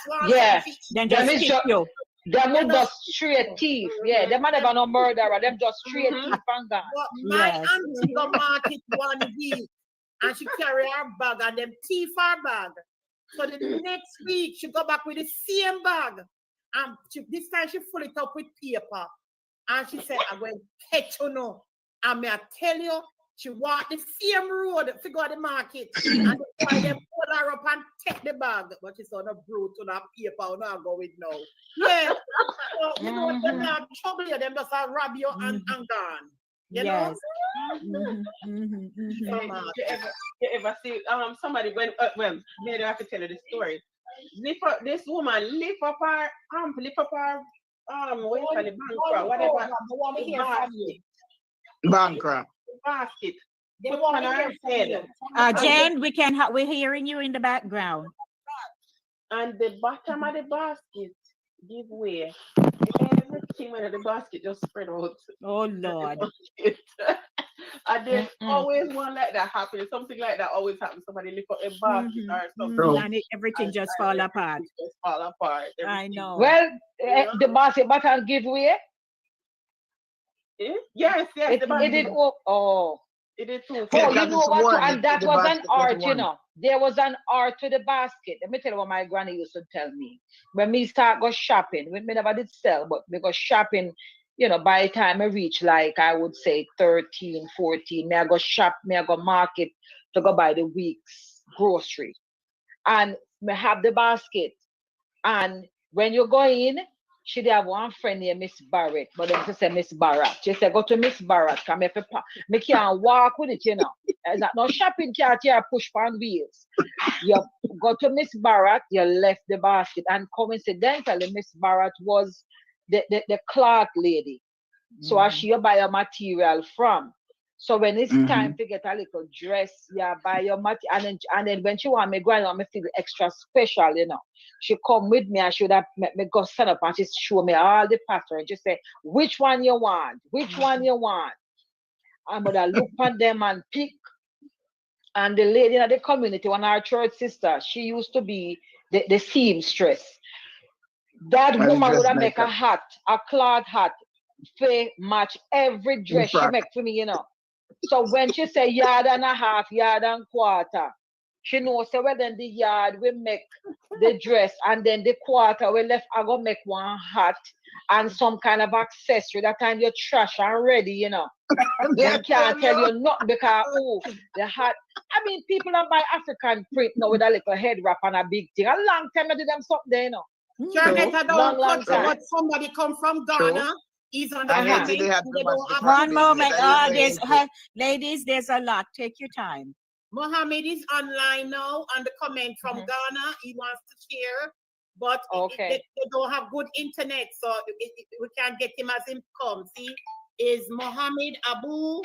want Then Them just is kick just- you. Them would just straight thief. Yeah, them are never no murderer. Them just straight thief and gone. But my Yes. auntie go market one week and she carry her bag and them thief her bag. So the next week she go back with the same bag. And this time she full it up with paper. And she said, I'm going to catch you now. And may I tell you, she walked the same road to go to the market. And they pull her up and take the bag. But she's on a brute to that paper now go with now. Yeah. So, you know, them not trouble you, them just rob you and gone. You know? You ever see somebody when maybe I have to tell you the story. This woman lift up her what you call it, bankra, whatever. Bankra. Basket. They Put want on to her hear from head. you. Jen, we're hearing you in the background. And the bottom of the basket give way. Everything under the basket just spread out. Oh Lord. And there's always one like that happens. Something like that always happens. Somebody lift up a basket or something. And everything just fall apart. Just fall apart. I know. Well, the basket button give way. Yes, It did. It did too. Oh, Yeah, you that's know what? one. And that The was an basket was art, one. There was an art to the basket. Let me tell you what my granny used to tell me. When me start go shopping, we never did sell, but because shopping, by the time I reach like I would say 13, 14, I go shop, I go market to go buy the week's grocery. And me have the basket. And when you go in, she have one friend named Miss Barrett, but then she said Miss Barrett. She said, go to Miss Barrett, come here, me can't walk with it, Is that no shopping cart here, push on wheels. You go to Miss Barrett, you left the basket, and coincidentally, Miss Barrett was the cloth lady. So as she buy your material from. So when it's time to get a little dress, you buy your material, and then when she want me going on, me feel extra special, She come with me and she would have me go stand up and she show me all the patterns. She say, which one you want? Which one you want? I'm gonna look at them and pick. And the lady in the community, one of our church sister, she used to be the seamstress. That woman would have make a hat, a cloth hat, for match every dress she make for me, So when she say yard and a half, yard and quarter, She knows so well in the yard we make the dress and then the quarter we left I go make one hat and some kind of accessory. That time you trash and ready, you know. Them can't tell you nothing because oh the hat. I mean people that buy African print now with a little head wrap and a big thing. A long time I did them something there, you know. Janet, I Long, don't long cut time. but somebody come from Ghana. He's on the And Uh-huh. Haiti, comment. they have and too they much don't have different One moment. business. That is There's very true. ladies, there's a lot. Take your time. Mohammed is online now on the comment from Mhm. Ghana. He wants to share, but Okay. they don't have good internet, so we can't get him as him come. See, is Mohammed Abu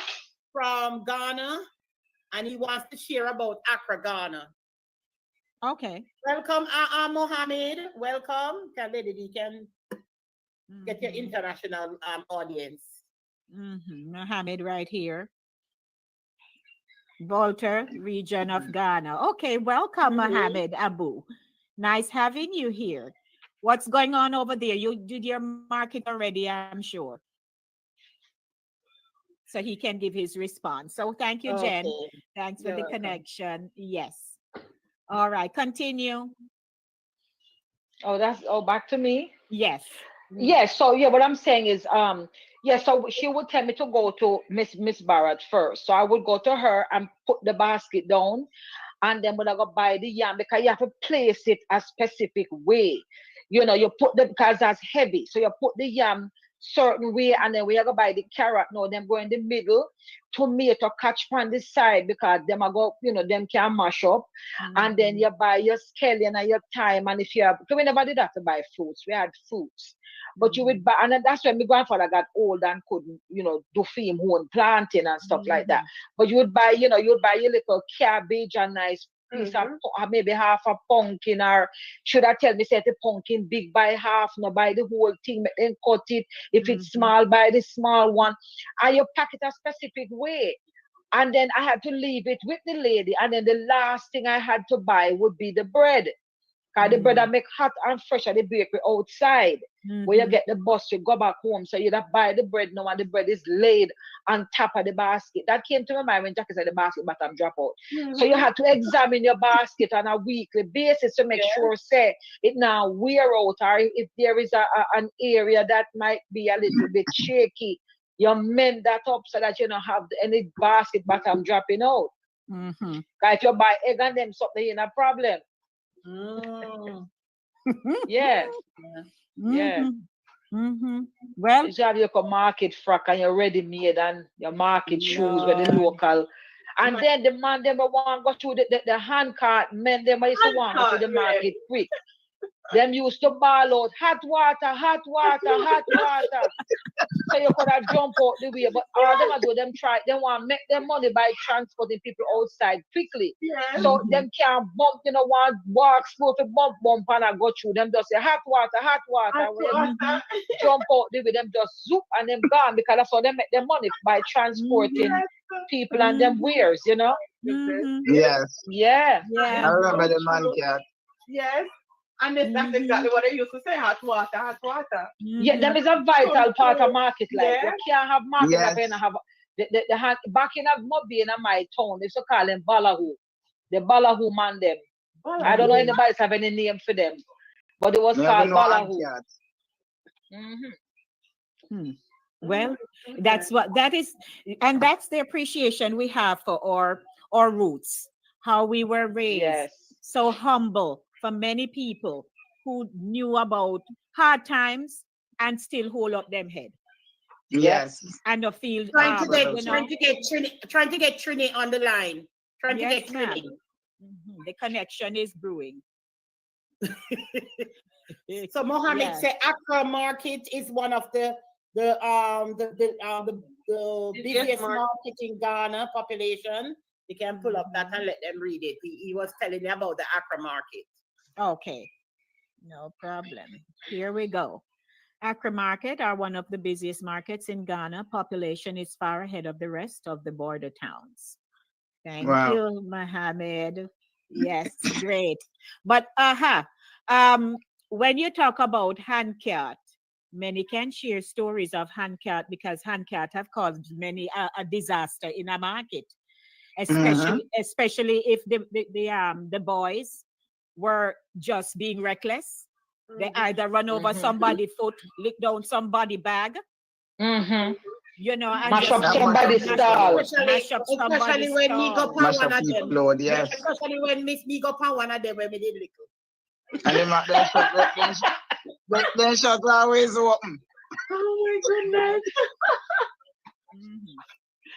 from Ghana, and he wants to share about Accra, Ghana. Okay. Welcome, Mohammed. Welcome. Can get your Mhm. international audience. Mohammed right here. Volta, region of Ghana. Okay, welcome, Mohammed Abu. Nice having you here. What's going on over there? You did your market already, I'm sure. So he can give his response. So thank you, Jen. Okay. Thanks for You're the welcome. connection. Yes. All right, continue. Oh, back to me. Yes. Yes, so yeah, what I'm saying is, so she would tell me to go to Miss Barrett first. So I would go to her and put the basket down, and then when I go buy the yam, because you have to place it a specific way. You know, you put the because that's heavy, so you put the yam certain way, and then when you go buy the carrot, no, them go in the middle, tomato catch on the side because them are go, them can mash up, and then you buy your scallion and your thyme, and if you have, so we never did that to buy fruits, we had fruits. But you would buy, and then that's when my grandfather got old and couldn't, do for him own planting and stuff like that. But you would buy, your little cabbage and nice piece of maybe half a pumpkin, or should I tell me say the pumpkin big by half, no buy the whole thing, then cut it. If it's small, buy the small one, and you pack it a specific way. And then I had to leave it with the lady, and then the last thing I had to buy would be the bread. Because the bread I make hot and fresh at the bakery outside. Where you get the bus, you go back home. So you have buy the bread now, and the bread is laid on top of the basket. That came to my mind when Jackie said the basket bottom drop out. So you had to examine your basket on a weekly basis to make sure, say, it now wear out, or if there is an area that might be a little bit shaky, you mend that up so that you don't have any basket bottom dropping out. Because if you buy egg and them something, you have a problem. Yeah. Yeah. Well, You have your market frock and your ready made and your market shoes with the local. And then the man them want to go through the hand cart, men them used to want to go to the market quick. Them used to ball out hot water, hot water, hot water. So you could have jump out the way, but all them do them try, they want to make their money by transporting people outside quickly. So them can't bump, want walk slow to bump and I go through them just say hot water. When them jump out the way, them just zoop and them gone because that's how they make their money by transporting people and them wares, Yes. Yeah. I remember the man cat. Yes. And that's exactly what I used to say, hot water, hot water. Yeah, them is a vital part of market life. Yeah. You can't have market Yes. life and have the hand back in Mobile in my town, they used to call them Ballahu. The Ballahu man them. I don't know anybody have any name for them. But it was Me called have no hand Ballahu. cat. well, that's what that is, and that's the appreciation we have for our roots, how we were raised, Yes. so humble for many people who knew about hard times and still hold up them head Yes. and the field. Trying to get Trini on the line. Trying to Yes, get ma'am. Trini. The connection is brewing. So Mohammed Yes. said Accra market is one of the busiest market in Ghana population. You can pull up that and let them read it. He was telling me about the Accra market. Okay, no problem. Here we go. Accra Market are one of the busiest markets in Ghana. Population is far ahead of the rest of the border towns. Thank Wow. you, Mohammed. Yes, great. But when you talk about handcat, many can share stories of handcat because handcat have caused many a disaster in a market. especially if the boys were just being reckless. They either run over somebody's foot, lick down somebody's bag, you know, and Mash just up somebody's stall. mash up Especially somebody's when me go stall. pan Mash one up of people them. load, yes. Especially when me go pan one of them when me did little. And then shut always open. Oh my goodness.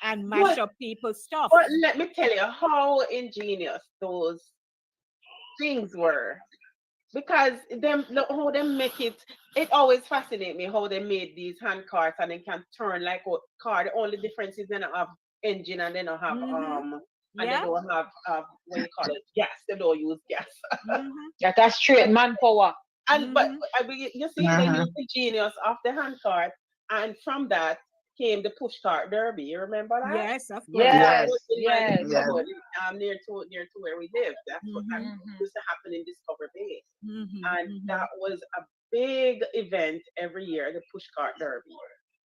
And mash up people's stuff. But let me tell you how ingenious those things were. Because how they make it always fascinates me how they made these hand carts and they can turn like a car. The only difference is they don't have engine and they don't have and they don't have what you call it, gas. They don't use gas. That's straight manpower. And but you see they use the genius of the hand cart, and from that came the push cart derby. You remember that? Yes, of course. Yes, Yes. yes. Near to where we live. That's what that used to happen in Discover Bay. And that was a big event every year, the push cart derby.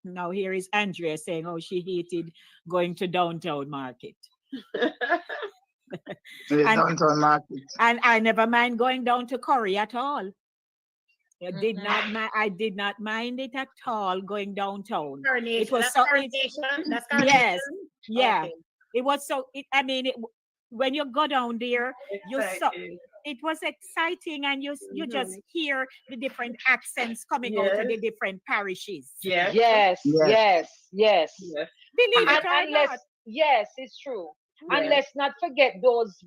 Now here is Andrea saying, "Oh, she hated going to downtown market." Downtown market. And I never mind going down to Curry at all. I did not mind it at all going downtown. It was so yes, yeah. Okay. It was so. When you go down there, it was exciting, and you just hear the different accents coming out of the different parishes. Yes. Yes. Believe it or not. Yes, it's true. And Yes. let's not forget those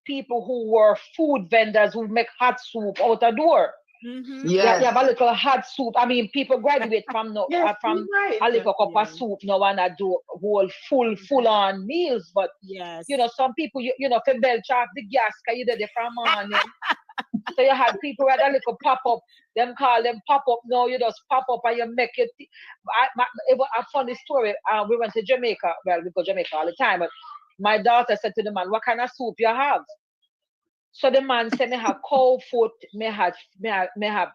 people who were food vendors who make hot soup out the door. Yes. You have a little hot soup. I mean, people graduate from from a little cup of soup now and I do whole full on meals. But Yes, you know, some people for belch off the gas because you did it from morning. So you had people with a little pop up. Them call them pop up. No, you just pop up and you make it. It was a funny story. We went to Jamaica. Well, we go to Jamaica all the time. But my daughter said to the man, "What kind of soup you have?" So the man said, "Me have cow foot, me have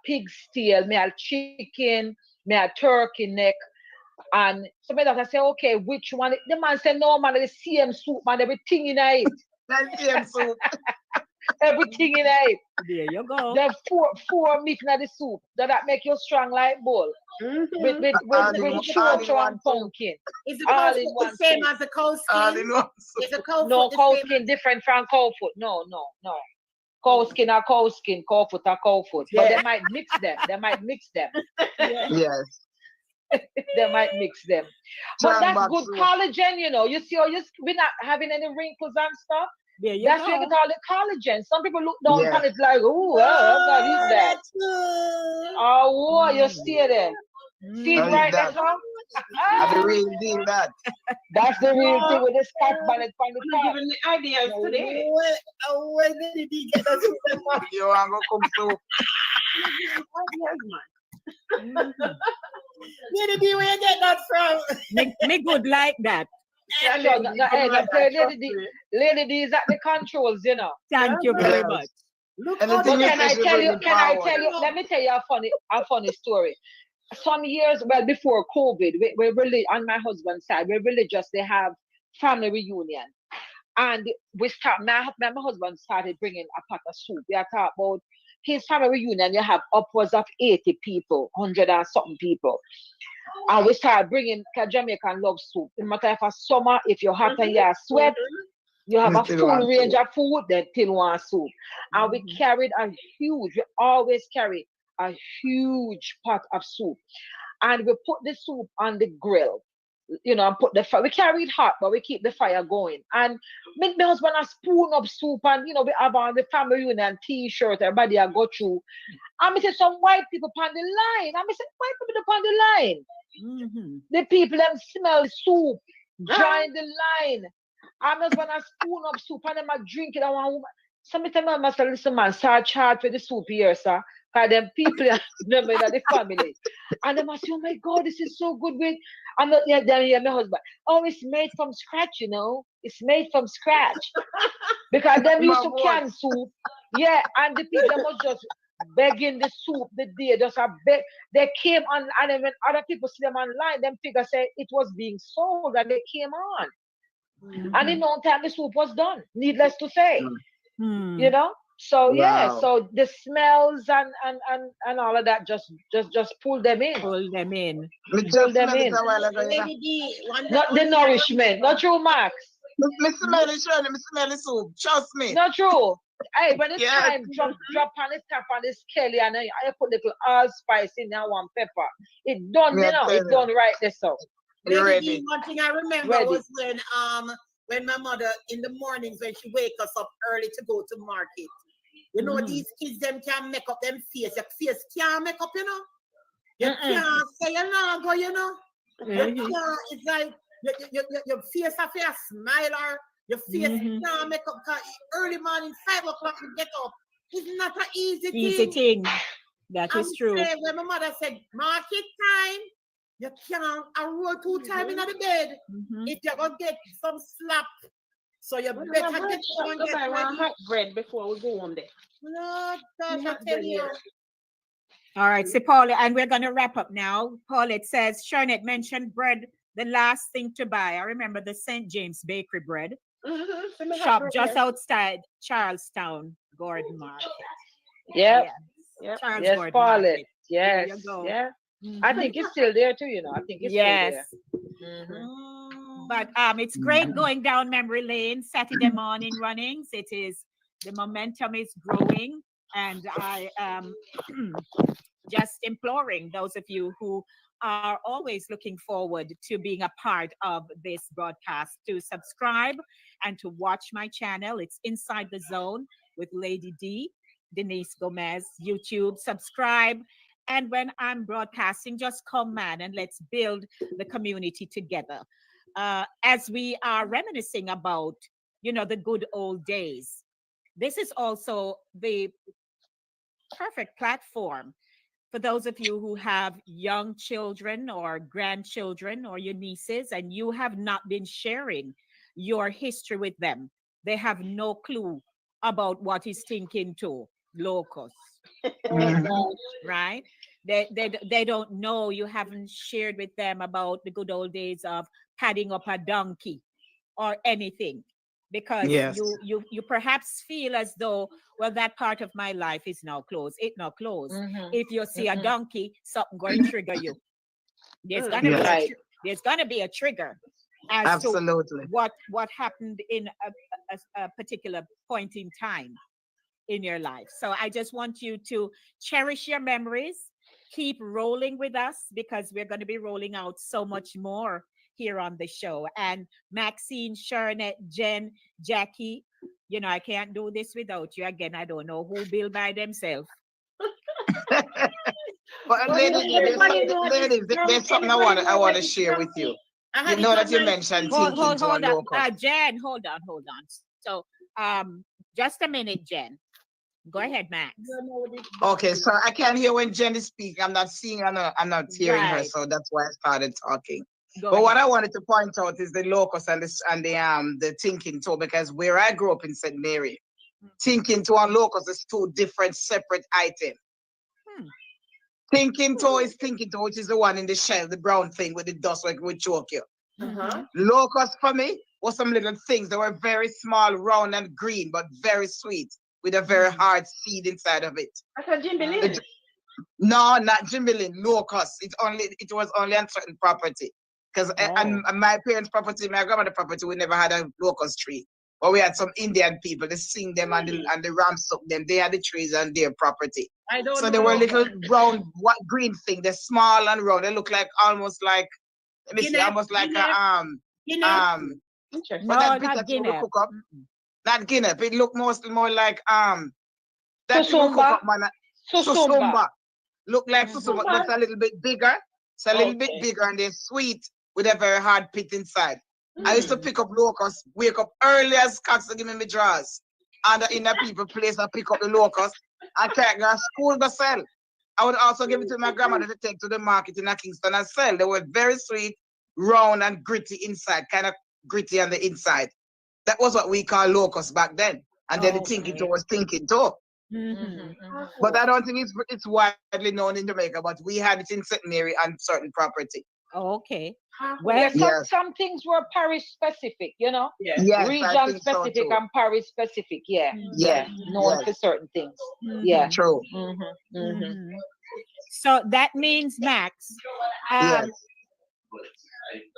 pig's tail, me have chicken, me have turkey neck." And so my daughter said, "Okay, which one?" The man said, "No, man, the same soup, man, everything in it. That same soup. Everything in it. there you go. There four meat in the soup. Does that make you strong like bull? With chocho and pumpkin. Is All the in one the same soup. as the cow All skin? in one soup. Is the cow No, foot cow the same? skin different from cow foot. No. Cow skin or cow skin, cow foot or cow foot. But they might mix them. They might mix them. Yes. They might mix them. But Strong that's back good soup. collagen, you know. You see, we're not having any wrinkles and stuff. There you That's go. where you get all the collagen. Some people look down Yeah. on it like, "Oh, I'm not eating that." That's good. Oh, you see there. See I eat right that. there, huh? I the real deal that. That's the real thing with the Scott bonnet from the I'm top. giving the ideas today. Where did he get that soup? You want to cook soup? Ideas, man. Where did you get that from? Me good like that. Sure, Lady D is at the controls, you know. Thank you very Yes. much. Look And the how thing But is, can I this is tell you? really Can I power. tell you? Let me tell you a funny story. Some years, well, before COVID, we're really on my husband's side. We're religious. They have family reunion, and we start. My husband started bringing a pot of soup. We are talking about his family reunion. You have upwards of 80 people, 100 and something people. And we start bringing Jamaican love soup. No matter if it's summer, if you're hot and you're sweat, you have You a still full want range soup. of food, then still want soup. And we carried we always carry a huge pot of soup. And we put the soup on the grill, and put the fire. We carry it hot, but we keep the fire going. And make my husband a spoon of soup, and we have on the family union t-shirt, everybody I go through. And I said, some white people on the line. And I said, white people on the line. The people them smell soup, join the line. I'm just want a spoon of soup and them a drink it. I want woman. Sometimes I must say, listen, man, start charge for the soup here, sir. Because them people are them in the family. And they must say, oh my God, this is so good with. I'm not yet down here, my husband. Oh, it's made from scratch, It's made from scratch. Because them used to can soup. Yeah, and the people must just begging the soup the day, just a beg. They came on, and then when other people see them online, them figure say it was being sold and they came on. And in no time the soup was done. Needless to say, Mm. you know. So yeah, Wow. so the smells and all of that just pull them in, Pull them in. Me pull just them smell it in. a while ago, you know. Lady D, Not the nourishment, not true, Max. Me smell it, Shirley. Me smell the soup. Trust me. Not true. Hey, when it's Yes. time, drop on the tap on this Kelly and then I put little allspice in there, one pepper. It done, Me you a know, tell it you. done right there, so You Lady D, ready? one thing I remember ready. was when my mother in the mornings when she wake us up early to go to market. You know Mhm. these kids them can't make up them face. Your face can't make up, you know. You Mm-mm. can't say you know go, you know. You Mhm. can't. It's like your face have a smile or your face Mhm. can't make up. 'Cause early morning 5 o'clock to get up. It's not an easy Easy thing. thing. That I'm is true. saying when my mother said market time, you can't roll 2 times in the bed. Mhm. If you're gonna get some slap, so you Well, better my bread get shop and go get buy one ready. hot bread before we go home there. Lord gosh, I Hot tell bread you. here. All right, so Paula, and we're gonna wrap up now. Paulette says, Charlotte mentioned bread, the last thing to buy. I remember the St. James Bakery bread So me hot shop bread just here. outside Charlestown Gordon Market. Yep, Yes, Yep. Charles yes, Gordon Paulette. Market. There Yes, you go. yeah. I Mhm. think it's still there too, you know. I think it's still there. Yes, Mhm. but it's great going down memory lane. Saturday morning runnings. It is the momentum is growing, and I am just imploring those of you who are always looking forward to being a part of this broadcast to subscribe and to watch my channel. It's Inside the Zone with Lady D, Denise Gomez, YouTube. Subscribe. And when I'm broadcasting, just come, man, and let's build the community together. As we are reminiscing about, the good old days, this is also the perfect platform for those of you who have young children or grandchildren or your nieces and you have not been sharing your history with them. They have no clue about what is thinking to locust, Mhm. right? They don't know, you haven't shared with them about the good old days of padding up a donkey or anything, because Yes. you perhaps feel as though, well, that part of my life is now closed. It now closed. Mhm. If you see a Mhm. donkey, something going to trigger you. There's gonna be Yes. Right. there's gonna be a trigger as to Absolutely. what happened in a particular point in time in your life. So I just want you to cherish your memories, keep rolling with us, because we're going to be rolling out so much more here on the show. And Maxine, Sharnette, Jen, Jackie, I can't do this without you. Again, I don't know who build by themselves. But Well, ladies, everybody knows there's something I want to share with you. You know that you mentioned thinking to a Hold on. local. Jen, hold on. So, just a minute, Jen. Go ahead, Max. Okay, so I can't hear when Jen is speaking. I'm not seeing her, I'm not hearing her, Right. so that's why I started talking. Go But what ahead. I wanted to point out is the locus and the thinking too, because where I grew up in St. Mary, thinking to and locus is two different separate items. Hmm. Thinking to is thinking to, which is the one in the shell, the brown thing with the dust like would choke you. Mhm. Locust for me was some little things that were very small, round and green, but very sweet, with a very hard seed inside of it. That's a Jimmy Lynn. It- No, not Jimbilin, locust. It was only on certain property. Because and my parents' property, my grandmother's property, we never had a locust tree. But we had some Indian people, they sing them and the rams up them. They had the trees on their property. I don't So know. they were locust. little brown, what green thing. They're small and round. They look like almost like, let me see, Guinea, almost like Guinea. a Interesting. but that No, bitter not thing we Guinea. cook up, not Guinea. It look mostly more like that thing we cook Susumba. up, man. Susumba. Susumba. Look like susumba, Susumba. just a little bit bigger. It's a little bit Okay. bigger and they're sweet with a very hard pit inside. I used to pick up locusts, wake up early as cocks to give me my drawers. And in the people place, I pick up the locusts. I can't go to school to sell. I would also give it to my grandmother to take to the market in Kingston and sell. They were very sweet, round and gritty inside, kind of gritty on the inside. That was what we call locusts back then. And then the thinking toe was thinking toe. Mhm. But I don't think it's widely known in Jamaica, but we had it in St. Mary and certain property. Okay. Yeah, Well, Yes. some things were parish specific, you know, Yeah. Yes, I region think so specific too. and parish specific. Yeah, Yes, yeah, known for yes, certain things. Yeah. mhm, true. Mm-hmm, mm-hmm. mhm. So that means, Max, Yes.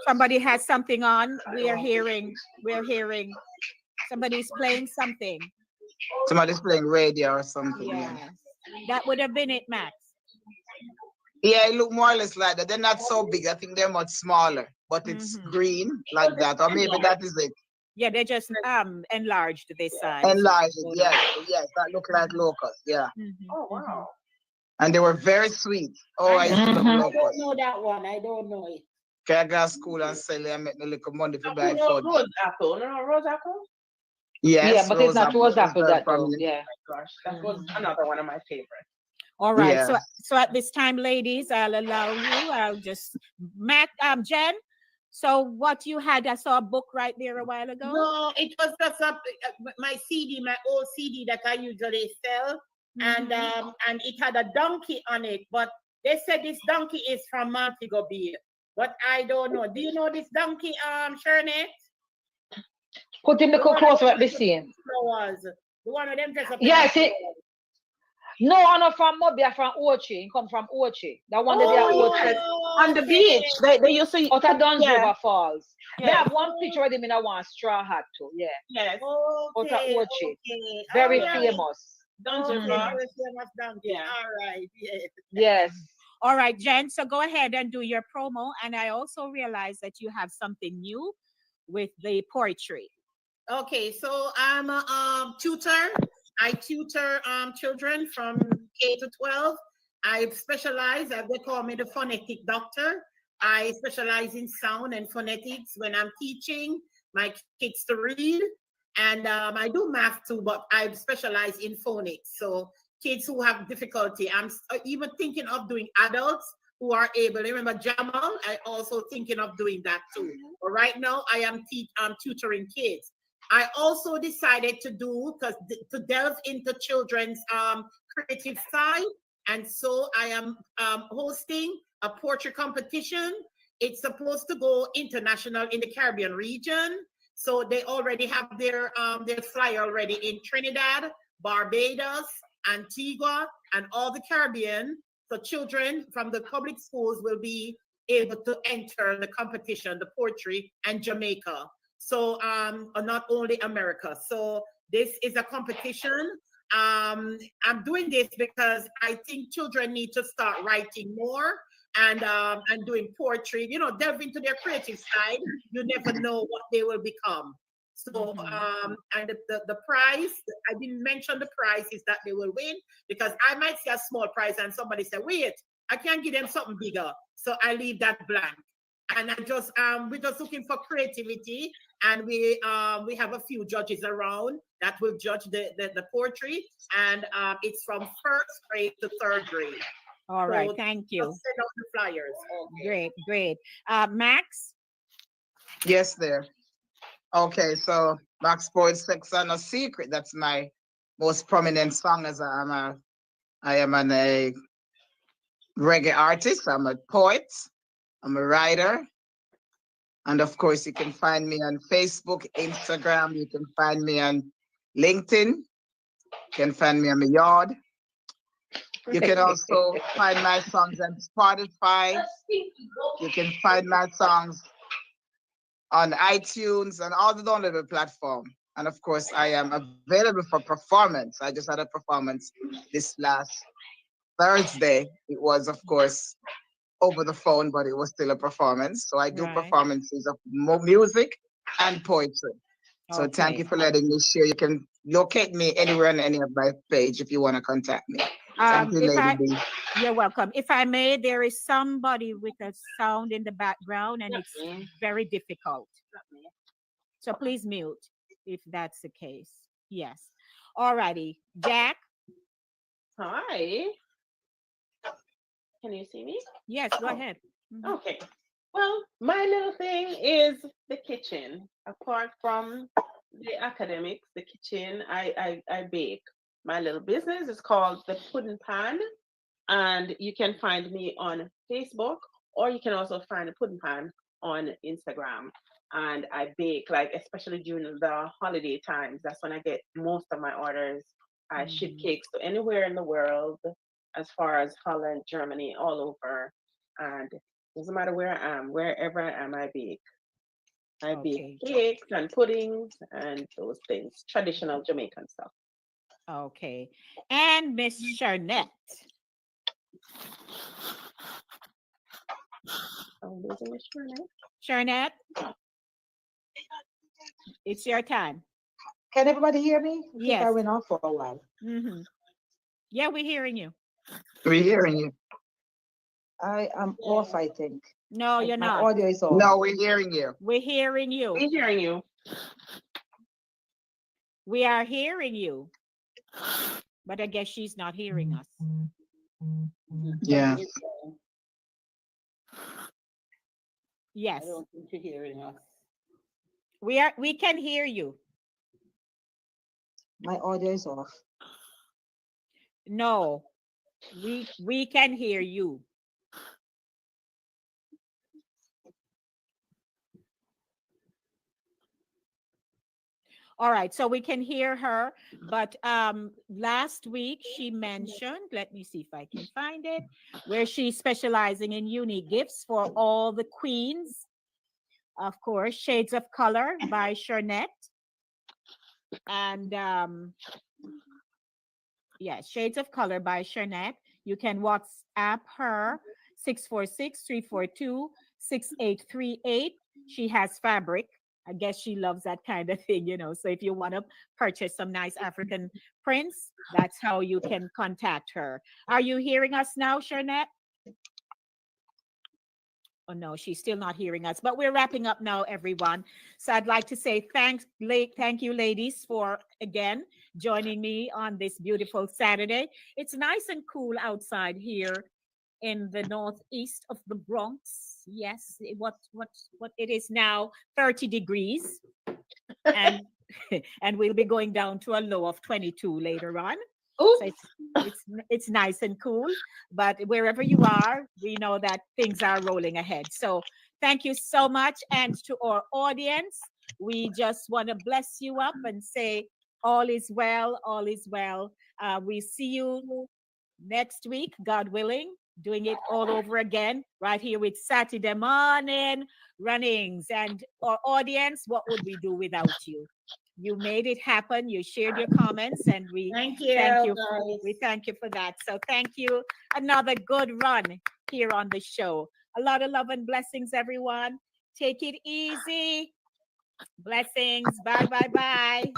somebody has something on. We're hearing somebody's playing something. Somebody's playing radio or something. Yeah. Yes. That would have been it, Max. Yeah, it look more or less like that. They're not so big. I think they're much smaller, but it's Mhm. green like that. Or maybe that is it. Yeah, they just enlarged the size. Enlarged it. Photo. Yes, yes, that look like locusts. Yeah. Mhm, Oh mhm. wow. And they were very sweet. Oh, I used to love Mhm. I don't locusts. know that one. I don't know it. Can I go to school and sell it and make the little money for buy No, fudge? rose apple. No, rose apple. Yeah, Yes, but it's rose not apple rose is apple very that though. prominent. Yeah. Gosh, that was Mhm. another one of my favorites. All right. Yes. So at this time, ladies, I'll allow you. I'll just Mac Jen. So what you had, I saw a book right there a while ago. No, it was just my CD, my old CD that I usually sell, Mhm. and it had a donkey on it. But they said this donkey is from Montego Bay, but I don't know. Do you know this donkey, Shernette? Put him the The one closer that at the scene. flowers. The one of them dress up in Yes, the it. No, I'm not from Mobia, from Ochi. He come from Ochi. That one that they are Oh Ochi. yes, Oh, on the okay. beach. They used to. Out of Duns Yeah, River Falls. They yeah, have one picture of him in a one straw hat too. Yeah. yes. Out of Okay, Ochi. okay. All Very Yeah. right. famous. Duns Okay, River. very famous donkey. Yeah. All right, yes. Yes. All right, Jen. So go ahead and do your promo. And I also realized that you have something new with the poetry. Okay, so I'm a tutor. I tutor children from K to 12. I specialize, they call me the phonetic doctor. I specialize in sound and phonetics when I'm teaching my kids to read. And I do math too, but I specialize in phonics. So kids who have difficulty, I'm even thinking of doing adults who are able. Remember Jamal? I also thinking of doing that too. But right now I am tutoring kids. I also decided to do to delve into children's creative side, and so I am hosting a poetry competition. It's supposed to go international in the Caribbean region, so they already have their flyer already in Trinidad, Barbados, Antigua, and all the Caribbean. So children from the public schools will be able to enter the competition, the poetry, and Jamaica. So not only America. So this is a competition. I'm doing this because I think children need to start writing more and doing poetry. You know, delve into their creative side. You never know what they will become. So and the prize, I didn't mention the prize is that they will win, because I might see a small prize and somebody say, wait, I can't give them something bigger. So I leave that blank. And I just we're just looking for creativity, and we have a few judges around that will judge the poetry, and it's from first grade to third grade. All right. So Thank just you. send out the flyers. Okay. Great, great. Max? Yes, there. Okay, so Max Poet Sex are No Secret. That's my most prominent song as I am a reggae artist. I'm a poet. I'm a writer. And of course, you can find me on Facebook, Instagram. You can find me on LinkedIn. You can find me on my yard. You can also find my songs on Spotify. You can find my songs on iTunes and all the downloadable platform. And of course, I am available for performance. I just had a performance this last Thursday. It was, of course, over the phone, but it was still a performance. So I do Right. performances of music and poetry. So thank Okay. you for letting me share. You can locate me anywhere on any of my page if you want to contact me. Thank you, If Lady I, B. you're welcome. If I may, there is somebody with a sound in the background, and it's very difficult. So please mute if that's the case. Yes. All righty. Jack? Hi. Can you see me? Yes, go Oh. ahead. Mhm. Okay. Well, my little thing is the kitchen. Apart from the academics, the kitchen, I bake. My little business is called the Pudding Pan, and you can find me on Facebook or you can also find a pudding pan on Instagram. And I bake, like, especially during the holiday times. That's when I get most of my orders. I ship Mhm. cakes to anywhere in the world, as far as Holland, Germany, all over. And doesn't matter where I am, wherever I am, I bake. I bake Okay. cakes and puddings and those things, traditional Jamaican stuff. Okay. And Miss Sharnette. I'm losing my shirt now. Sharnette, it's your time. Can everybody hear me? I think I Yes. went off for a while. Mm-hmm. Yeah, we're hearing you. We're hearing you. I am off, I think. No, you're My not. audio is off. No, we're hearing you. We're hearing you. We're hearing you. We are hearing you. But I guess she's not hearing us. Yeah. Yes. I don't think you're hearing us. We can hear you. My audio is off. No. We can hear you. All right, so we can hear her, but last week she mentioned, let me see if I can find it, where she's specializing in unique gifts for all the queens. Of course, Shades of Color by Sharnette. And yeah, Shades of Color by Sharnette. You can WhatsApp her 646-342-6838. She has fabric. I guess she loves that kind of thing, you know. So if you want to purchase some nice African prints, that's how you can contact her. Are you hearing us now, Sharnette? Oh no, she's still not hearing us, but we're wrapping up now, everyone. So I'd like to say thank you, ladies, for again joining me on this beautiful Saturday. It's nice and cool outside here in the northeast of the Bronx. Yes, what it is now 30 degrees, and and we'll be going down to a low of 22 later on. So it's nice and cool, but wherever you are, we know that things are rolling ahead. So thank you so much, and to our audience, we just want to bless you up and say all is well, all is well. We see you next week, God willing, doing it all over again right here with Saturday morning runnings. And our audience, what would we do without you? You made it happen. You shared your comments, and we Thank you. thank you. Guys. We thank you for that. So thank you. Another good run here on the show. A lot of love and blessings, everyone. Take it easy. Blessings. Bye, bye, bye.